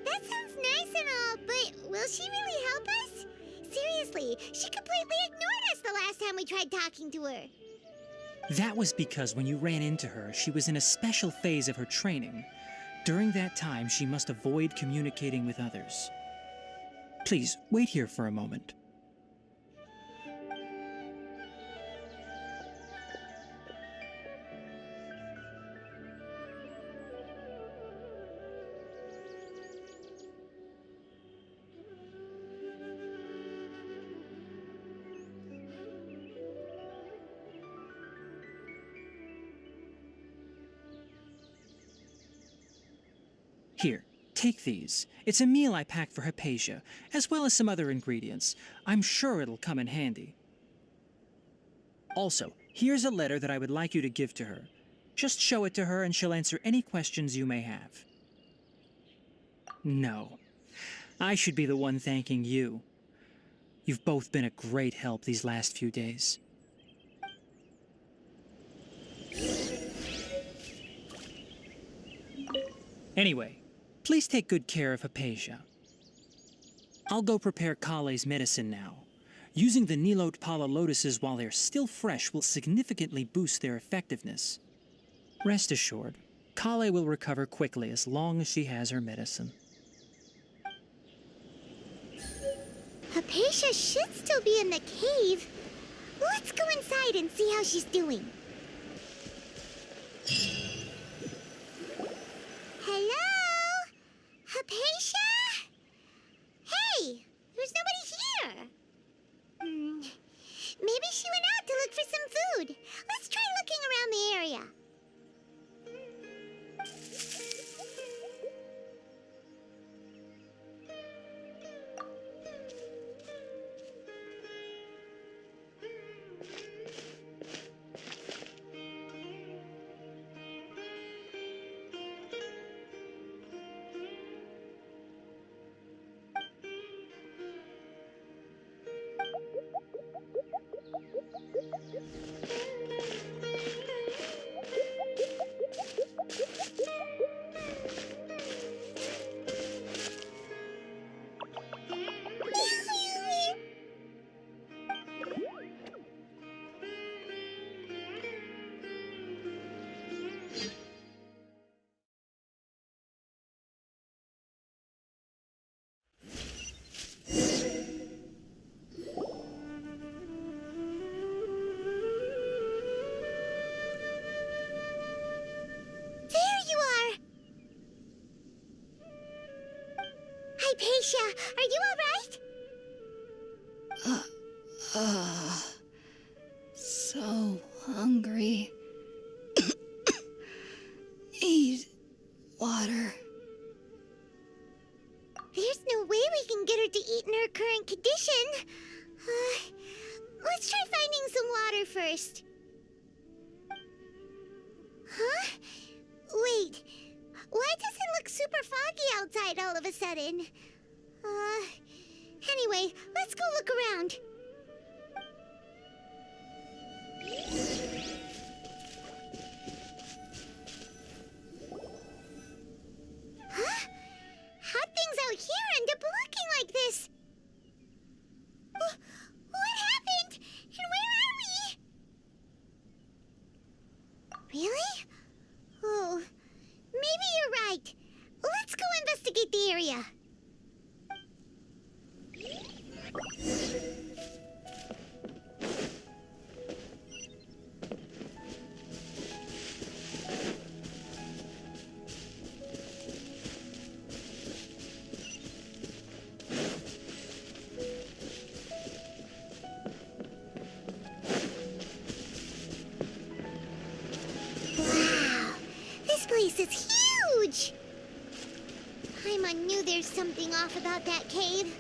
That sounds nice and all, but will she really help us? Seriously, she completely ignored us the last time we tried talking to her. That was because when you ran into her, she was in a special phase of her training. During that time, she must avoid communicating with others. Please, wait here for a moment. Here, take these. It's a meal I packed for Hypatia, as well as some other ingredients. I'm sure it'll come in handy. Also, here's a letter that I would like you to give to her. Just show it to her and she'll answer any questions you may have. No. I should be the one thanking you. You've both been a great help these last few days. Anyway, please take good care of Hypatia. I'll go prepare Kale's medicine now. Using the Nilot Pala lotuses while they're still fresh will significantly boost their effectiveness. Rest assured, Kale will recover quickly as long as she has her medicine. Hypatia should still be in the cave. Let's go inside and see how she's doing. Hello? Hypatia? Hey, there's nobody here. Maybe she went out to look for some food. Let's try looking around the area. Hypatia, are you alright? So hungry. Need water. There's no way we can get her to eat in her current condition. Let's try finding some water first. Huh? Wait. Why does it look super foggy outside all of a sudden? Anyway, let's go look around. Huh? How'd things out here end up looking like this? What happened? And where are we? Really? Oh, maybe you're right. Let's go investigate the area. Wow, this place is huge! Paimon knew there's something off about that cave.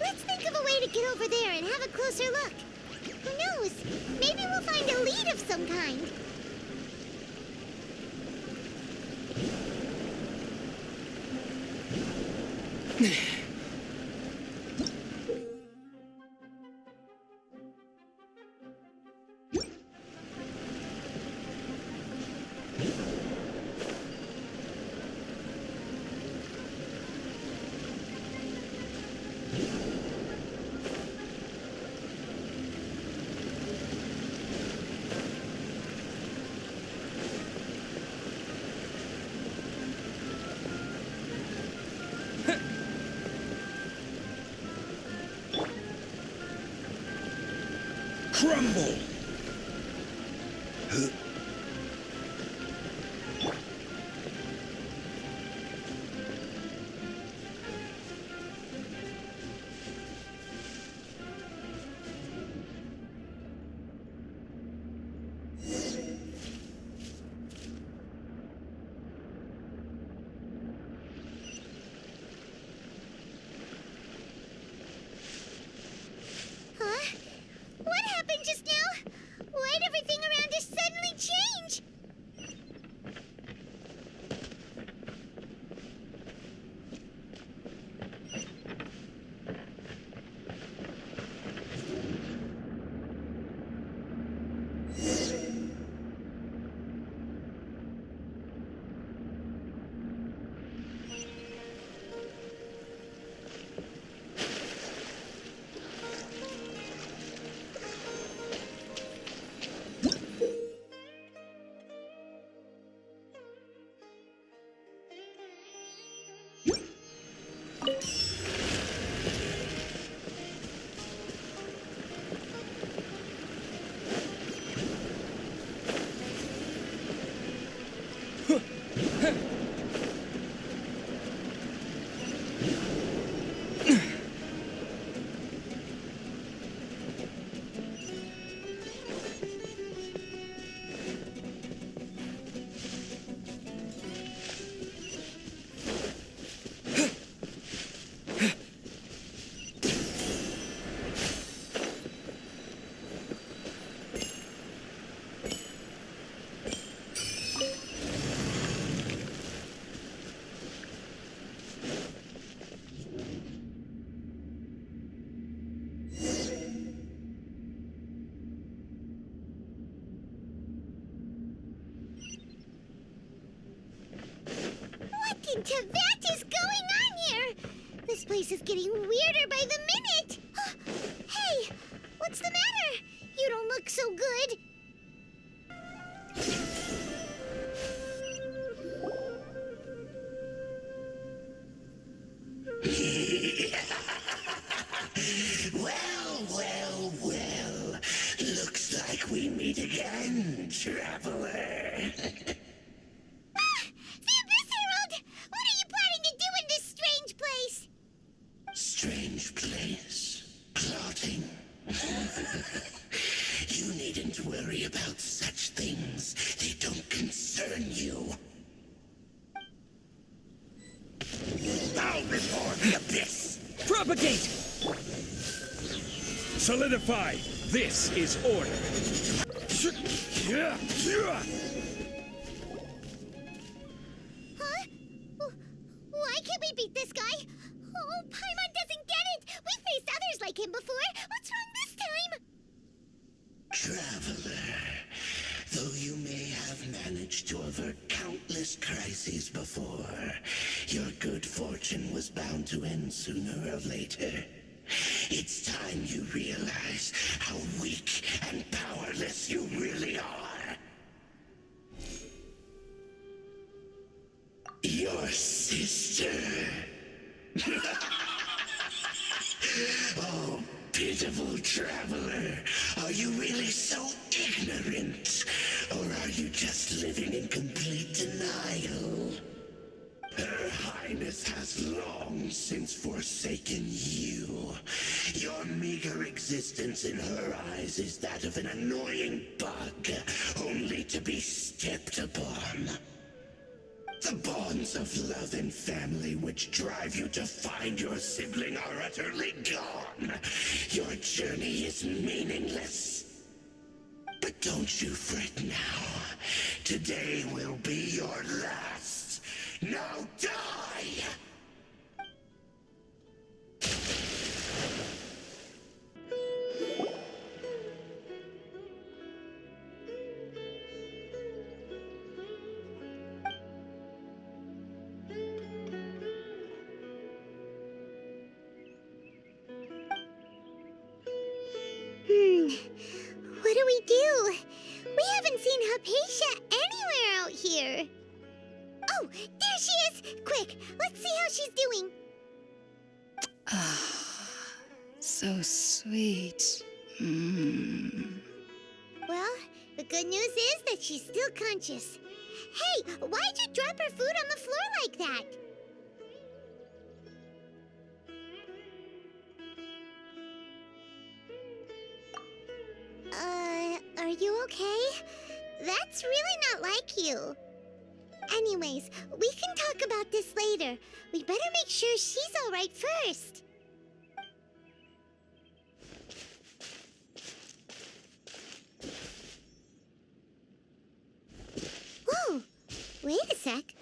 Let's think of a way to get over there and have a closer look. Who knows? Maybe we'll find a lead of some kind. Crumble! Huh? What happened just now? Why'd everything around us suddenly What in Tibet is going on here? This place is getting weirder by the minute. Hey, what's the matter? You don't look so good. Well. Looks like we meet again, traveler. The Abyss Herald! What are you planning to do in this strange place? Strange place. Plotting. You needn't worry about such things. They don't concern you. Bow before the abyss! Propagate! Solidify! This is order! Huh? Why can't we beat this guy? Oh, Paimon doesn't get it! We faced others like him before! What's wrong this time? Traveler, though you may have managed to avert countless crises before, your good fortune was bound to end sooner or later. It's time you realize how weak and powerless you really are. Your sister. Oh, pitiful traveler. Are you really so ignorant? Or are you just living in complete denial? Her Highness has long since forsaken you. Your meager existence in her eyes is that of an annoying bug, only to be stepped upon. The bonds of love and family which drive you to find your sibling are utterly gone. Your journey is meaningless. But don't you fret now. Today will be your last. Now die! What do we do? We haven't seen Hypatia anywhere out here. Oh, there she is! Quick, let's see how she's doing. So sweet. Well, the good news is that she's still conscious. Hey, why'd you drop her food on the floor like that? Are you okay? That's really not like you. Anyways, we can talk about this later. We better make sure she's all right first. Whoa! Wait a sec.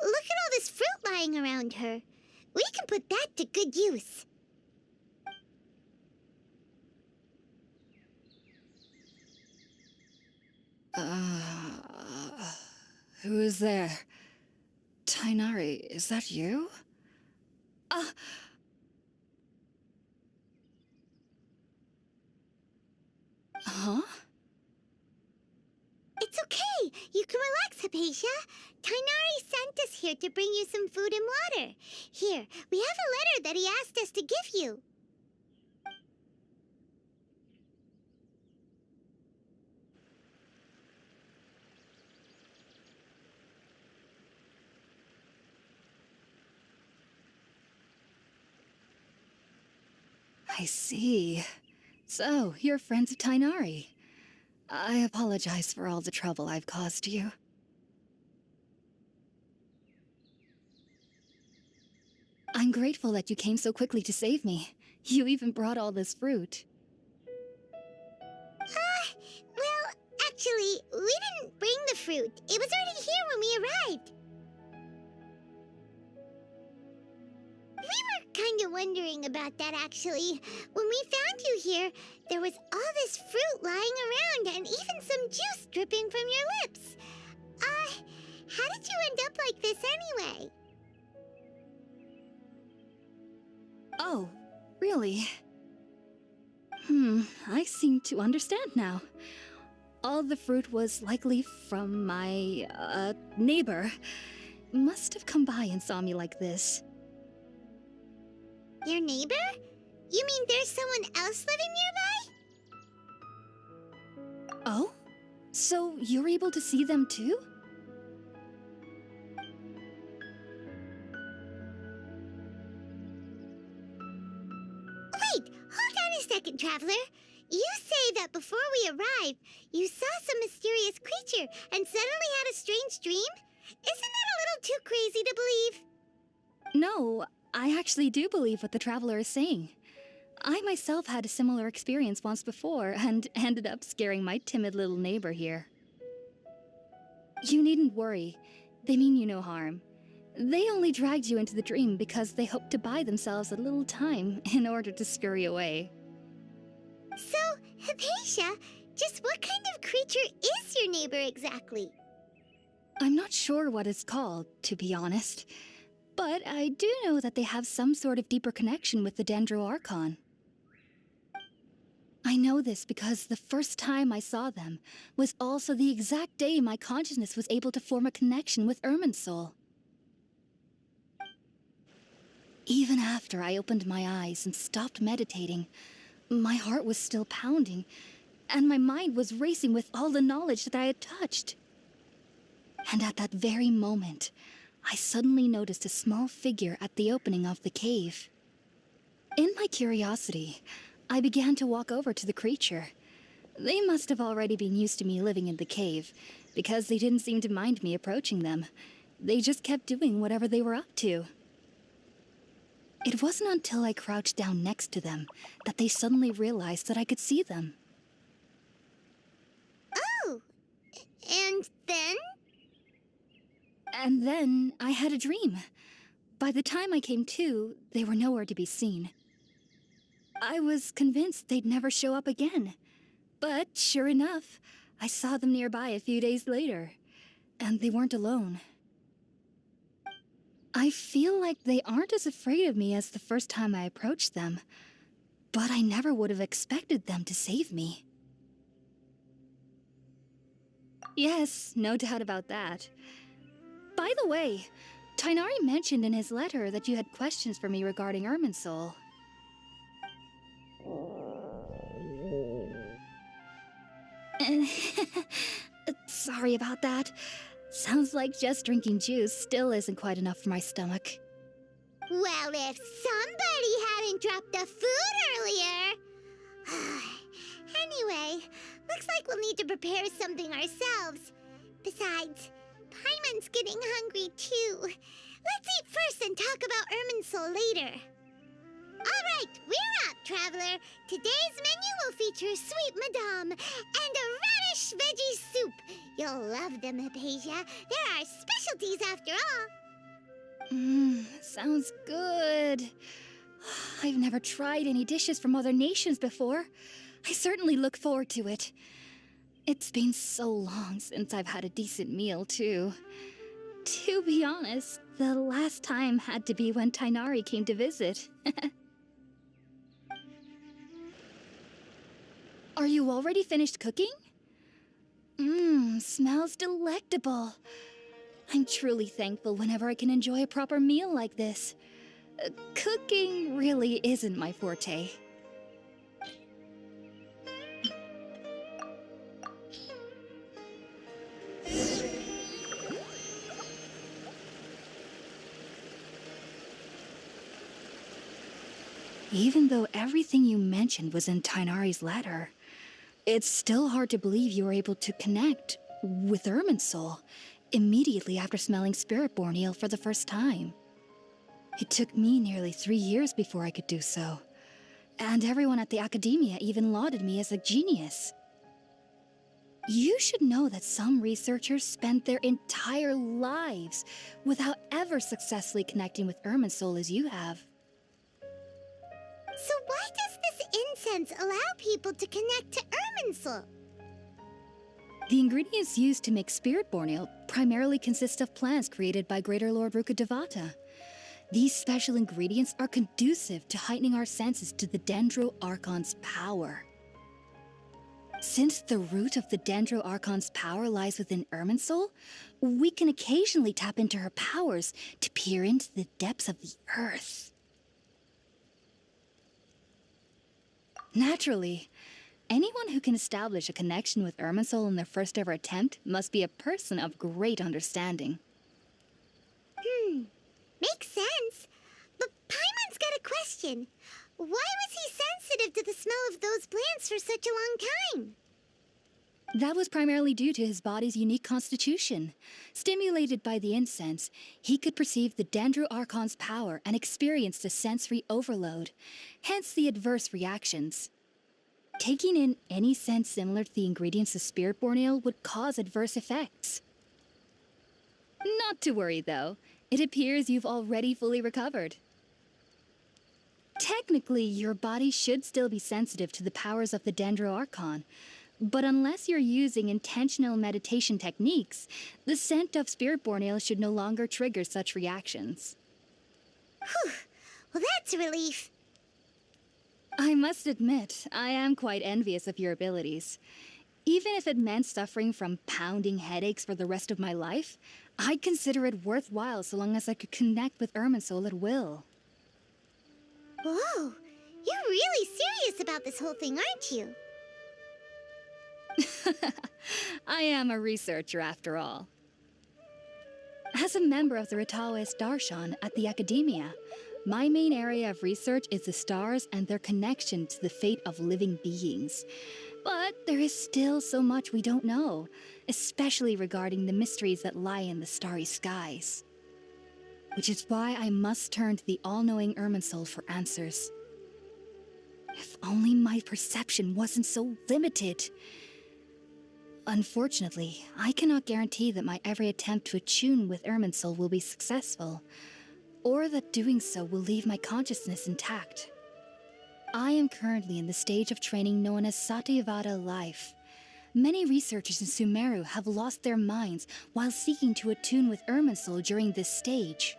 Look at all this fruit lying around her. We can put that to good use. Who is there? Tainari, is that you? Huh? It's okay. You can relax, Hypatia. Tainari sent us here to bring you some food and water. Here, we have a letter that he asked us to give you. I see. So, you're friends of Tainari. I apologize for all the trouble I've caused you. I'm grateful that you came so quickly to save me. You even brought all this fruit. Well, actually, we didn't bring the fruit. It was already here when we arrived. We were kind of wondering about that, actually. When we found you here, there was all this fruit lying around and even some juice dripping from your lips. How did you end up like this anyway? Oh, really? I seem to understand now. All the fruit was likely from my, neighbor. Must have come by and saw me like this. Your neighbor? You mean there's someone else living nearby? Oh? So you're able to see them too? Wait, hold on a second, Traveler. You say that before we arrived, you saw some mysterious creature and suddenly had a strange dream? Isn't that a little too crazy to believe? No, I actually do believe what the Traveler is saying. I myself had a similar experience once before and ended up scaring my timid little neighbor here. You needn't worry. They mean you no harm. They only dragged you into the dream because they hoped to buy themselves a little time in order to scurry away. So, Hypatia, just what kind of creature is your neighbor exactly? I'm not sure what it's called, to be honest. But I do know that they have some sort of deeper connection with the dendro archon. I know this because the first time I saw them was also the exact day my consciousness was able to form a connection with Irminsul. Even after I opened my eyes and stopped meditating, my heart was still pounding, and my mind was racing with all the knowledge that I had touched. And at that very moment, I suddenly noticed a small figure at the opening of the cave. In my curiosity, I began to walk over to the creature. They must have already been used to me living in the cave, because they didn't seem to mind me approaching them. They just kept doing whatever they were up to. It wasn't until I crouched down next to them that they suddenly realized that I could see them. Oh, and then? And then I had a dream. By the time I came to, they were nowhere to be seen. I was convinced they'd never show up again. But sure enough, I saw them nearby a few days later. And they weren't alone. I feel like they aren't as afraid of me as the first time I approached them. But I never would have expected them to save me. Yes, no doubt about that. By the way, Tainari mentioned in his letter that you had questions for me regarding Irminsul. Sorry about that. Sounds like just drinking juice still isn't quite enough for my stomach. Well, if somebody hadn't dropped the food earlier... Anyway, looks like we'll need to prepare something ourselves. Besides, Paimon's getting hungry too. Let's eat first and talk about Irminsul later. Alright, we're up, Traveler. Today's menu will feature sweet madame and a radish veggie soup. You'll love them, Hypatia. They're our specialties after all. Sounds good. I've never tried any dishes from other nations before. I certainly look forward to it. It's been so long since I've had a decent meal, too. To be honest, the last time had to be when Tainari came to visit. Are you already finished cooking? Smells delectable. I'm truly thankful whenever I can enjoy a proper meal like this. Cooking really isn't my forte. Even though everything you mentioned was in Tainari's letter, it's still hard to believe you were able to connect with Irminsul immediately after smelling Spiritborn Ale for the first time. It took me nearly 3 years before I could do so, and everyone at the Academia even lauded me as a genius. You should know that some researchers spend their entire lives without ever successfully connecting with Irminsul as you have. So why does this incense allow people to connect to Irminsul? The ingredients used to make Spiritborn Ale primarily consist of plants created by Greater Lord Rukkhadevata. These special ingredients are conducive to heightening our senses to the Dendro Archon's power. Since the root of the Dendro Archon's power lies within Irminsul, we can occasionally tap into her powers to peer into the depths of the earth. Naturally, anyone who can establish a connection with Irminsul in their first ever attempt must be a person of great understanding. Makes sense. But Paimon's got a question. Why was he sensitive to the smell of those plants for such a long time? That was primarily due to his body's unique constitution. Stimulated by the incense, he could perceive the Dendro Archon's power and experienced a sensory overload, hence the adverse reactions. Taking in any scent similar to the ingredients of Spiritborn Ale would cause adverse effects. Not to worry, though. It appears you've already fully recovered. Technically, your body should still be sensitive to the powers of the Dendro Archon, but unless you're using intentional meditation techniques, the scent of Spiritborn Ale should no longer trigger such reactions. Whew. Well, that's a relief. I must admit, I am quite envious of your abilities. Even if it meant suffering from pounding headaches for the rest of my life, I'd consider it worthwhile so long as I could connect with Irminsul at will. Whoa, you're really serious about this whole thing, aren't you? I am a researcher after all. As a member of the Ritaoist Darshan at the Academia, my main area of research is the stars and their connection to the fate of living beings. But there is still so much we don't know, especially regarding the mysteries that lie in the starry skies. Which is why I must turn to the all-knowing Irminsul for answers. If only my perception wasn't so limited. Unfortunately, I cannot guarantee that my every attempt to attune with Irminsul will be successful, or that doing so will leave my consciousness intact. I am currently in the stage of training known as Satyavada life. Many researchers in Sumeru have lost their minds while seeking to attune with Irminsul during this stage.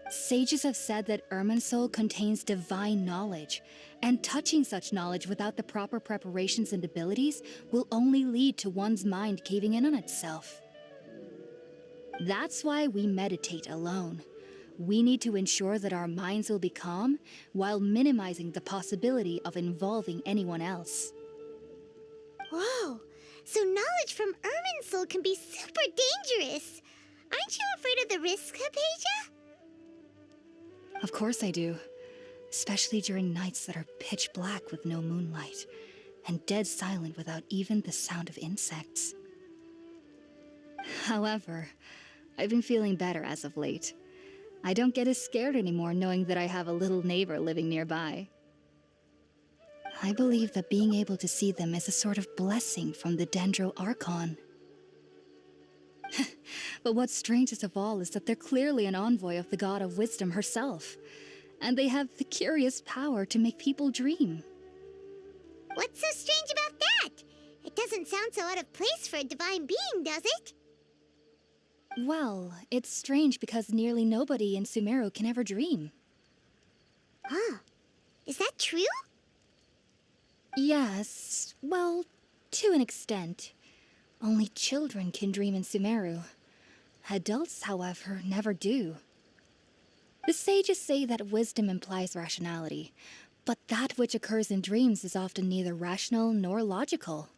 Sages have said that Irminsul contains divine knowledge, and touching such knowledge without the proper preparations and abilities will only lead to one's mind caving in on itself. That's why we meditate alone. We need to ensure that our minds will be calm while minimizing the possibility of involving anyone else. Whoa, so knowledge from Irminsul can be super dangerous. Aren't you afraid of the risks, Hypatia? Of course I do. Especially during nights that are pitch black with no moonlight, and dead silent without even the sound of insects. However, I've been feeling better as of late. I don't get as scared anymore knowing that I have a little neighbor living nearby. I believe that being able to see them is a sort of blessing from the Dendro Archon. But what's strangest of all is that they're clearly an envoy of the God of Wisdom herself, and they have the curious power to make people dream. What's so strange about that? It doesn't sound so out of place for a divine being, does it? Well, it's strange because nearly nobody in Sumeru can ever dream. Huh. Is that true? Yes, well, to an extent. Only children can dream in Sumeru. Adults, however, never do. The sages say that wisdom implies rationality, but that which occurs in dreams is often neither rational nor logical.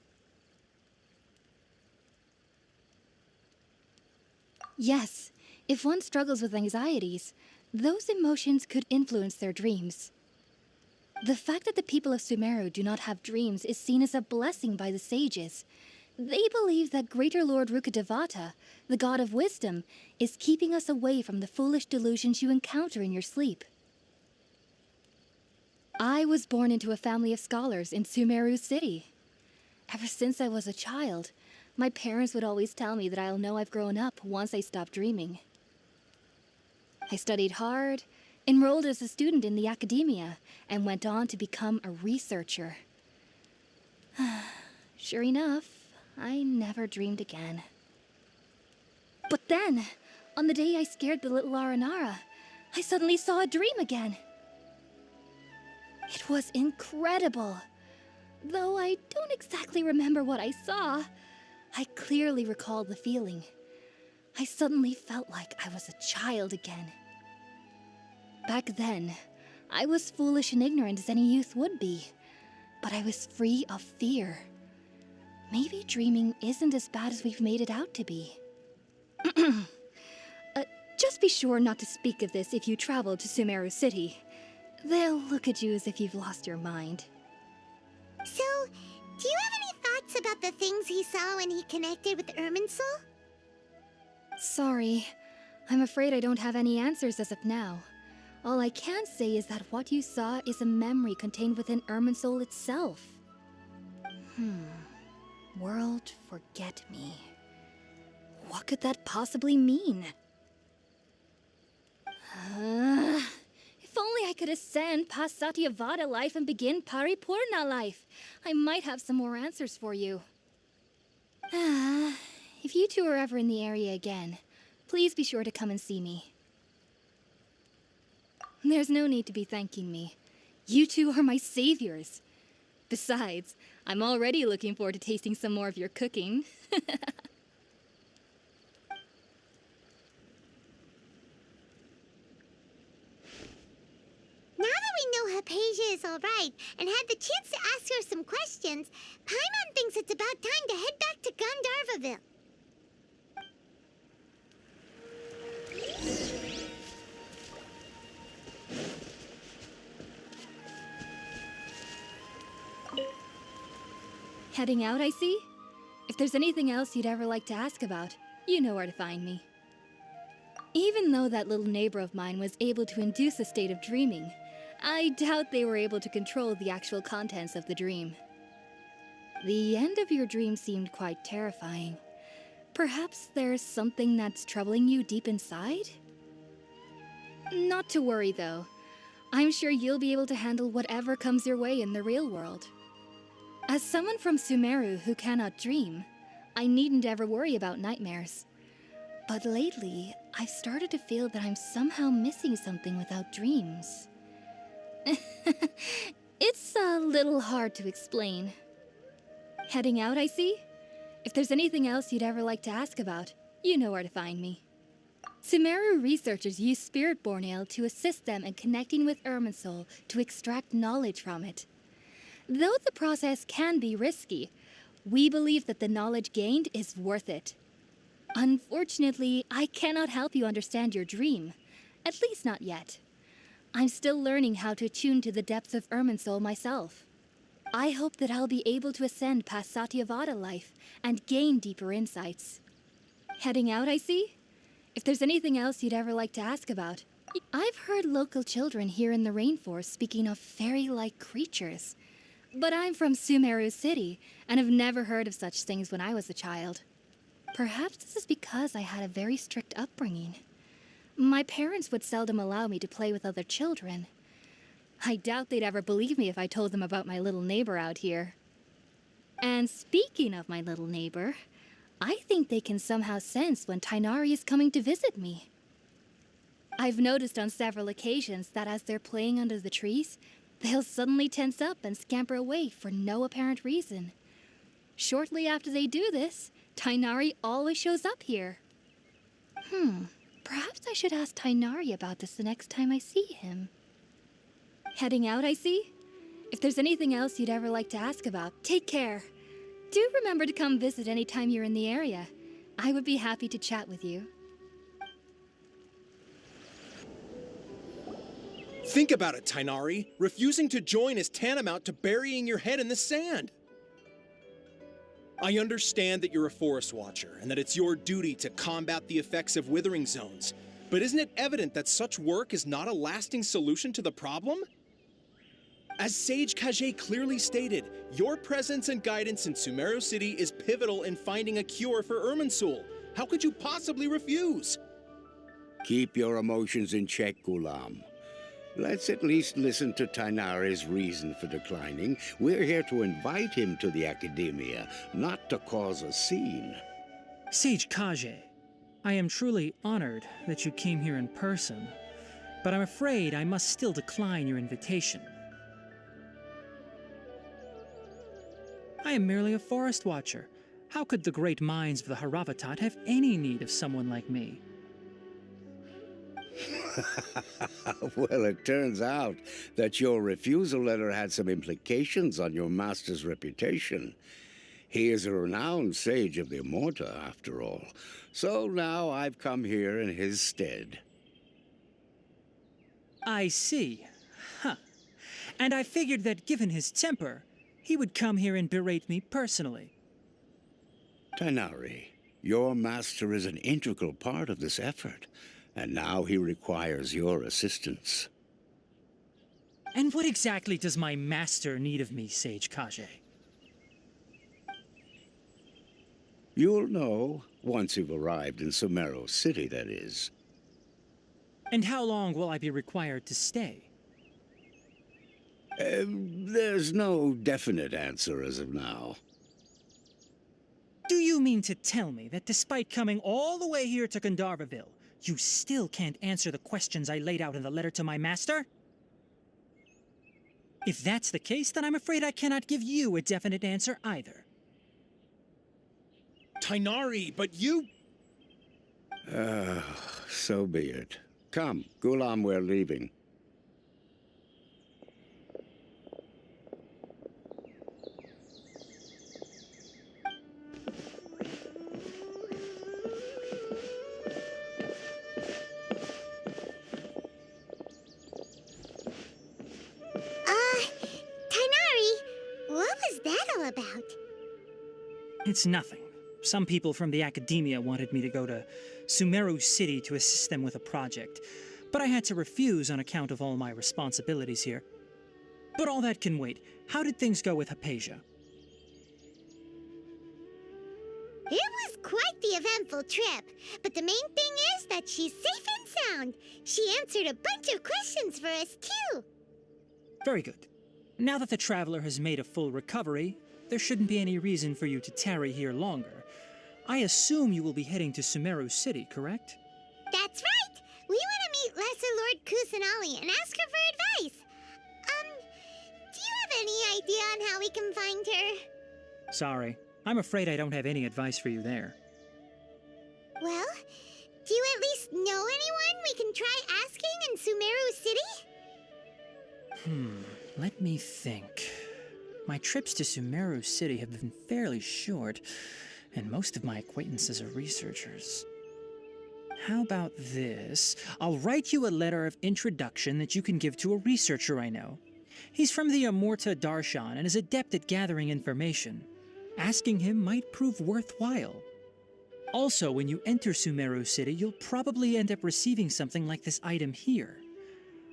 Yes, if one struggles with anxieties, those emotions could influence their dreams. The fact that the people of Sumeru do not have dreams is seen as a blessing by the sages. They believe that Greater Lord Rukkhadevata, the god of wisdom, is keeping us away from the foolish delusions you encounter in your sleep. I was born into a family of scholars in Sumeru City. Ever since I was a child, my parents would always tell me that I'll know I've grown up once I stop dreaming. I studied hard, enrolled as a student in the academia, and went on to become a researcher. Sure enough, I never dreamed again. But then, on the day I scared the little Aranara, I suddenly saw a dream again. It was incredible. Though I don't exactly remember what I saw, I clearly recall the feeling. I suddenly felt like I was a child again. Back then, I was foolish and ignorant as any youth would be, but I was free of fear. Maybe dreaming isn't as bad as we've made it out to be. Just be sure not to speak of this if you travel to Sumeru City. They'll look at you as if you've lost your mind. So, do you have any thoughts about the things he saw when he connected with Irminsul? Sorry, I'm afraid I don't have any answers as of now. All I can say is that what you saw is a memory contained within Irminsul itself. World forget me. What could that possibly mean? If only I could ascend past Satyavada life and begin Paripurna life, I might have some more answers for you. If you two are ever in the area again, please be sure to come and see me. There's no need to be thanking me. You two are my saviors. Besides, I'm already looking forward to tasting some more of your cooking. Now that we know Hypatia is alright and had the chance to ask her some questions, Paimon thinks it's about time to head back to Gandharvaville. Heading out, I see? If there's anything else you'd ever like to ask about, you know where to find me. Even though that little neighbor of mine was able to induce a state of dreaming, I doubt they were able to control the actual contents of the dream. The end of your dream seemed quite terrifying. Perhaps there's something that's troubling you deep inside? Not to worry, though. I'm sure you'll be able to handle whatever comes your way in the real world. As someone from Sumeru who cannot dream, I needn't ever worry about nightmares. But lately, I've started to feel that I'm somehow missing something without dreams. It's a little hard to explain. Heading out, I see? If there's anything else you'd ever like to ask about, you know where to find me. Sumeru researchers use Spirit-born ale to assist them in connecting with Irminsul to extract knowledge from it. Though the process can be risky, we believe that the knowledge gained is worth it. Unfortunately, I cannot help you understand your dream. At least not yet. I'm still learning how to attune to the depths of Irminsul myself. I hope that I'll be able to ascend past Satyavada life and gain deeper insights. Heading out, I see? If there's anything else you'd ever like to ask about, I've heard local children here in the rainforest speaking of fairy-like creatures. But I'm from Sumeru City, and have never heard of such things when I was a child. Perhaps this is because I had a very strict upbringing. My parents would seldom allow me to play with other children. I doubt they'd ever believe me if I told them about my little neighbor out here. And speaking of my little neighbor, I think they can somehow sense when Tighnari is coming to visit me. I've noticed on several occasions that as they're playing under the trees, they'll suddenly tense up and scamper away for no apparent reason. Shortly after they do this, Tainari always shows up here. Perhaps I should ask Tainari about this the next time I see him. Heading out, I see? If there's anything else you'd ever like to ask about, take care. Do remember to come visit anytime you're in the area. I would be happy to chat with you. Think about it, Tainari. Refusing to join is tantamount to burying your head in the sand. I understand that you're a forest watcher and that it's your duty to combat the effects of withering zones, but isn't it evident that such work is not a lasting solution to the problem? As Sage Kage clearly stated, your presence and guidance in Sumeru City is pivotal in finding a cure for Irminsul. How could you possibly refuse? Keep your emotions in check, Gulam. Let's at least listen to Tainari's reason for declining. We're here to invite him to the Academia, not to cause a scene. Sage Kage, I am truly honored that you came here in person, but I'm afraid I must still decline your invitation. I am merely a forest watcher. How could the great minds of the Haravatat have any need of someone like me? Well, it turns out that your refusal letter had some implications on your master's reputation. He is a renowned sage of the Immorta, after all. So now I've come here in his stead. I see. Huh. And I figured that given his temper, he would come here and berate me personally. Tainari, your master is an integral part of this effort, and now he requires your assistance. And what exactly does my master need of me, Sage Kage? You'll know once you've arrived in Sumeru City, that is. And how long will I be required to stay? There's no definite answer as of now. Do you mean to tell me that despite coming all the way here to Gandharvaville, you still can't answer the questions I laid out in the letter to my master? If that's the case, then I'm afraid I cannot give you a definite answer either. Tainari, but you... So be it. Come, Gulam, we're leaving. What was that all about? It's nothing. Some people from the Academia wanted me to go to Sumeru City to assist them with a project, but I had to refuse on account of all my responsibilities here. But all that can wait. How did things go with Hypatia? It was quite the eventful trip, but the main thing is that she's safe and sound. She answered a bunch of questions for us, too. Very good. Now that the traveler has made a full recovery, there shouldn't be any reason for you to tarry here longer. I assume you will be heading to Sumeru City, correct? That's right! We want to meet Lesser Lord Kusanali and ask her for advice. Do you have any idea on how we can find her? Sorry. I'm afraid I don't have any advice for you there. Well, do you at least know anyone we can try asking in Sumeru City? Let me think. My trips to Sumeru City have been fairly short, and most of my acquaintances are researchers. How about this? I'll write you a letter of introduction that you can give to a researcher I know. He's from the Immorta Darshan and is adept at gathering information. Asking him might prove worthwhile. Also, when you enter Sumeru City, you'll probably end up receiving something like this item here.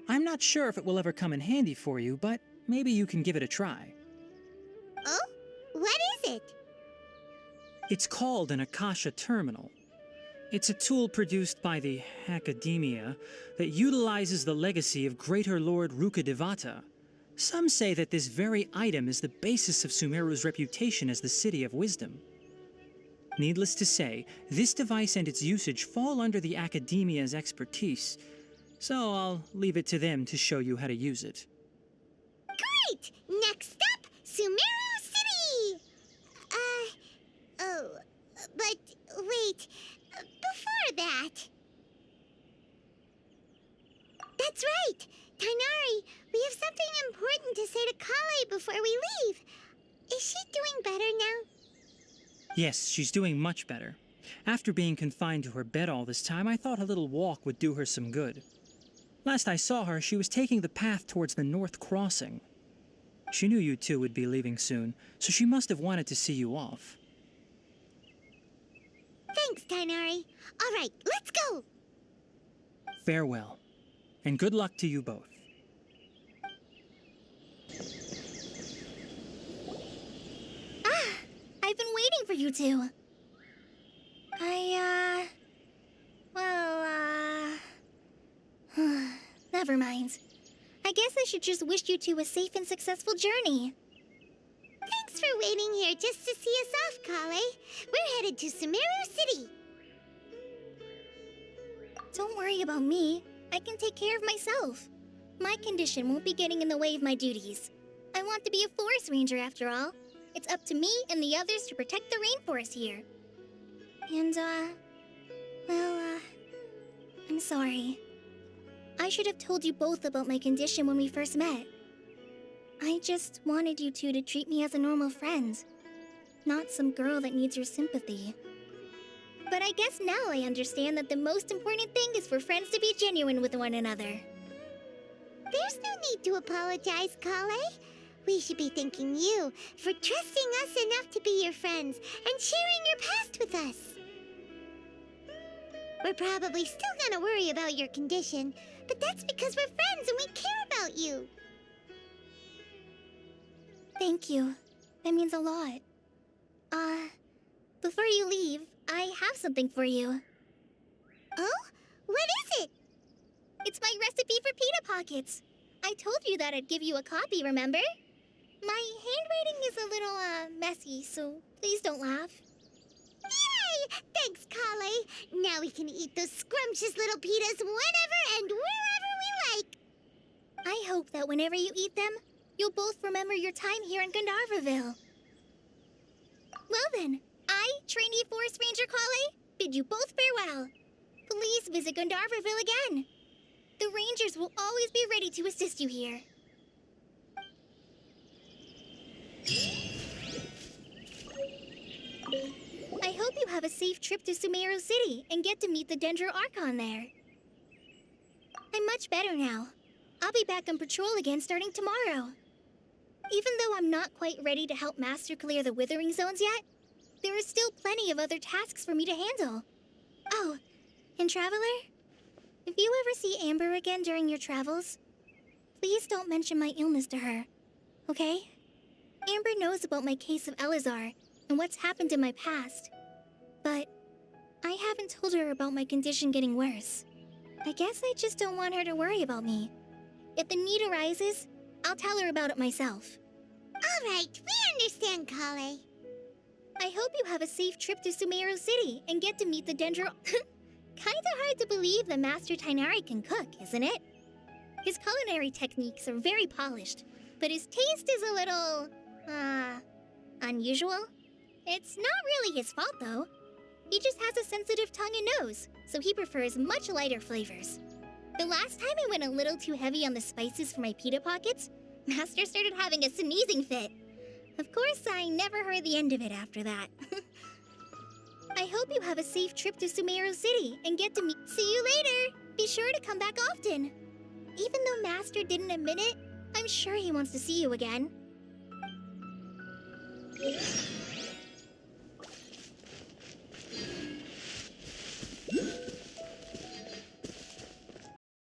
I'm not sure if it will ever come in handy for you, but maybe you can give it a try. Oh? What is it? It's called an Akasha Terminal. It's a tool produced by the Academia that utilizes the legacy of Greater Lord Rukkhadevata. Some say that this very item is the basis of Sumeru's reputation as the City of Wisdom. Needless to say, this device and its usage fall under the Academia's expertise, so I'll leave it to them to show you how to use it. Great! Next up, Sumeru City! wait. Before that. That's right. Tainari, we have something important to say to Kale before we leave. Is she doing better now? Yes, she's doing much better. After being confined to her bed all this time, I thought a little walk would do her some good. Last I saw her, she was taking the path towards the North Crossing. She knew you two would be leaving soon, so she must have wanted to see you off. Thanks, Tainari. All right, let's go. Farewell, and good luck to you both. I've been waiting for you two. Never mind. I guess I should just wish you two a safe and successful journey. Thanks for waiting here just to see us off, Kale. We're headed to Sumeru City. Don't worry about me. I can take care of myself. My condition won't be getting in the way of my duties. I want to be a forest ranger after all. It's up to me and the others to protect the rainforest here. And, I'm sorry. I should have told you both about my condition when we first met. I just wanted you two to treat me as a normal friend, not some girl that needs your sympathy. But I guess now I understand that the most important thing is for friends to be genuine with one another. There's no need to apologize, Kale. We should be thanking you for trusting us enough to be your friends and sharing your past with us. We're probably still gonna worry about your condition, but that's because we're friends and we care about you. Thank you. That means a lot. Before you leave, I have something for you. Oh? What is it? It's my recipe for pita pockets. I told you that I'd give you a copy, remember? My handwriting is a little, messy, so please don't laugh. Yay! Thanks, Kale. Now we can eat those scrumptious little pitas whenever and wherever we like. I hope that whenever you eat them, you'll both remember your time here in Gandharvaville. Well then, I, trainee Forest Ranger Kale, bid you both farewell. Please visit Gandharvaville again. The Rangers will always be ready to assist you here. I hope you have a safe trip to Sumeru City and get to meet the Dendro Archon there. I'm much better now. I'll be back on patrol again starting tomorrow. Even though I'm not quite ready to help Master clear the Withering Zones yet, there are still plenty of other tasks for me to handle. Oh, and Traveler, if you ever see Amber again during your travels, please don't mention my illness to her, okay? Amber knows about my case of Elazar and what's happened in my past, but I haven't told her about my condition getting worse. I guess I just don't want her to worry about me. If the need arises, I'll tell her about it myself. All right, we understand, Kale. I hope you have a safe trip to Sumeru City and get to meet the Dendro... Kinda hard to believe that Master Tainari can cook, isn't it? His culinary techniques are very polished, but his taste is a little... unusual. It's not really his fault, though. He just has a sensitive tongue and nose, so he prefers much lighter flavors. The last time I went a little too heavy on the spices for my pita pockets, Master started having a sneezing fit. Of course, I never heard the end of it after that. I hope you have a safe trip to Sumeru City and get to meet... See you later! Be sure to come back often. Even though Master didn't admit it, I'm sure he wants to see you again.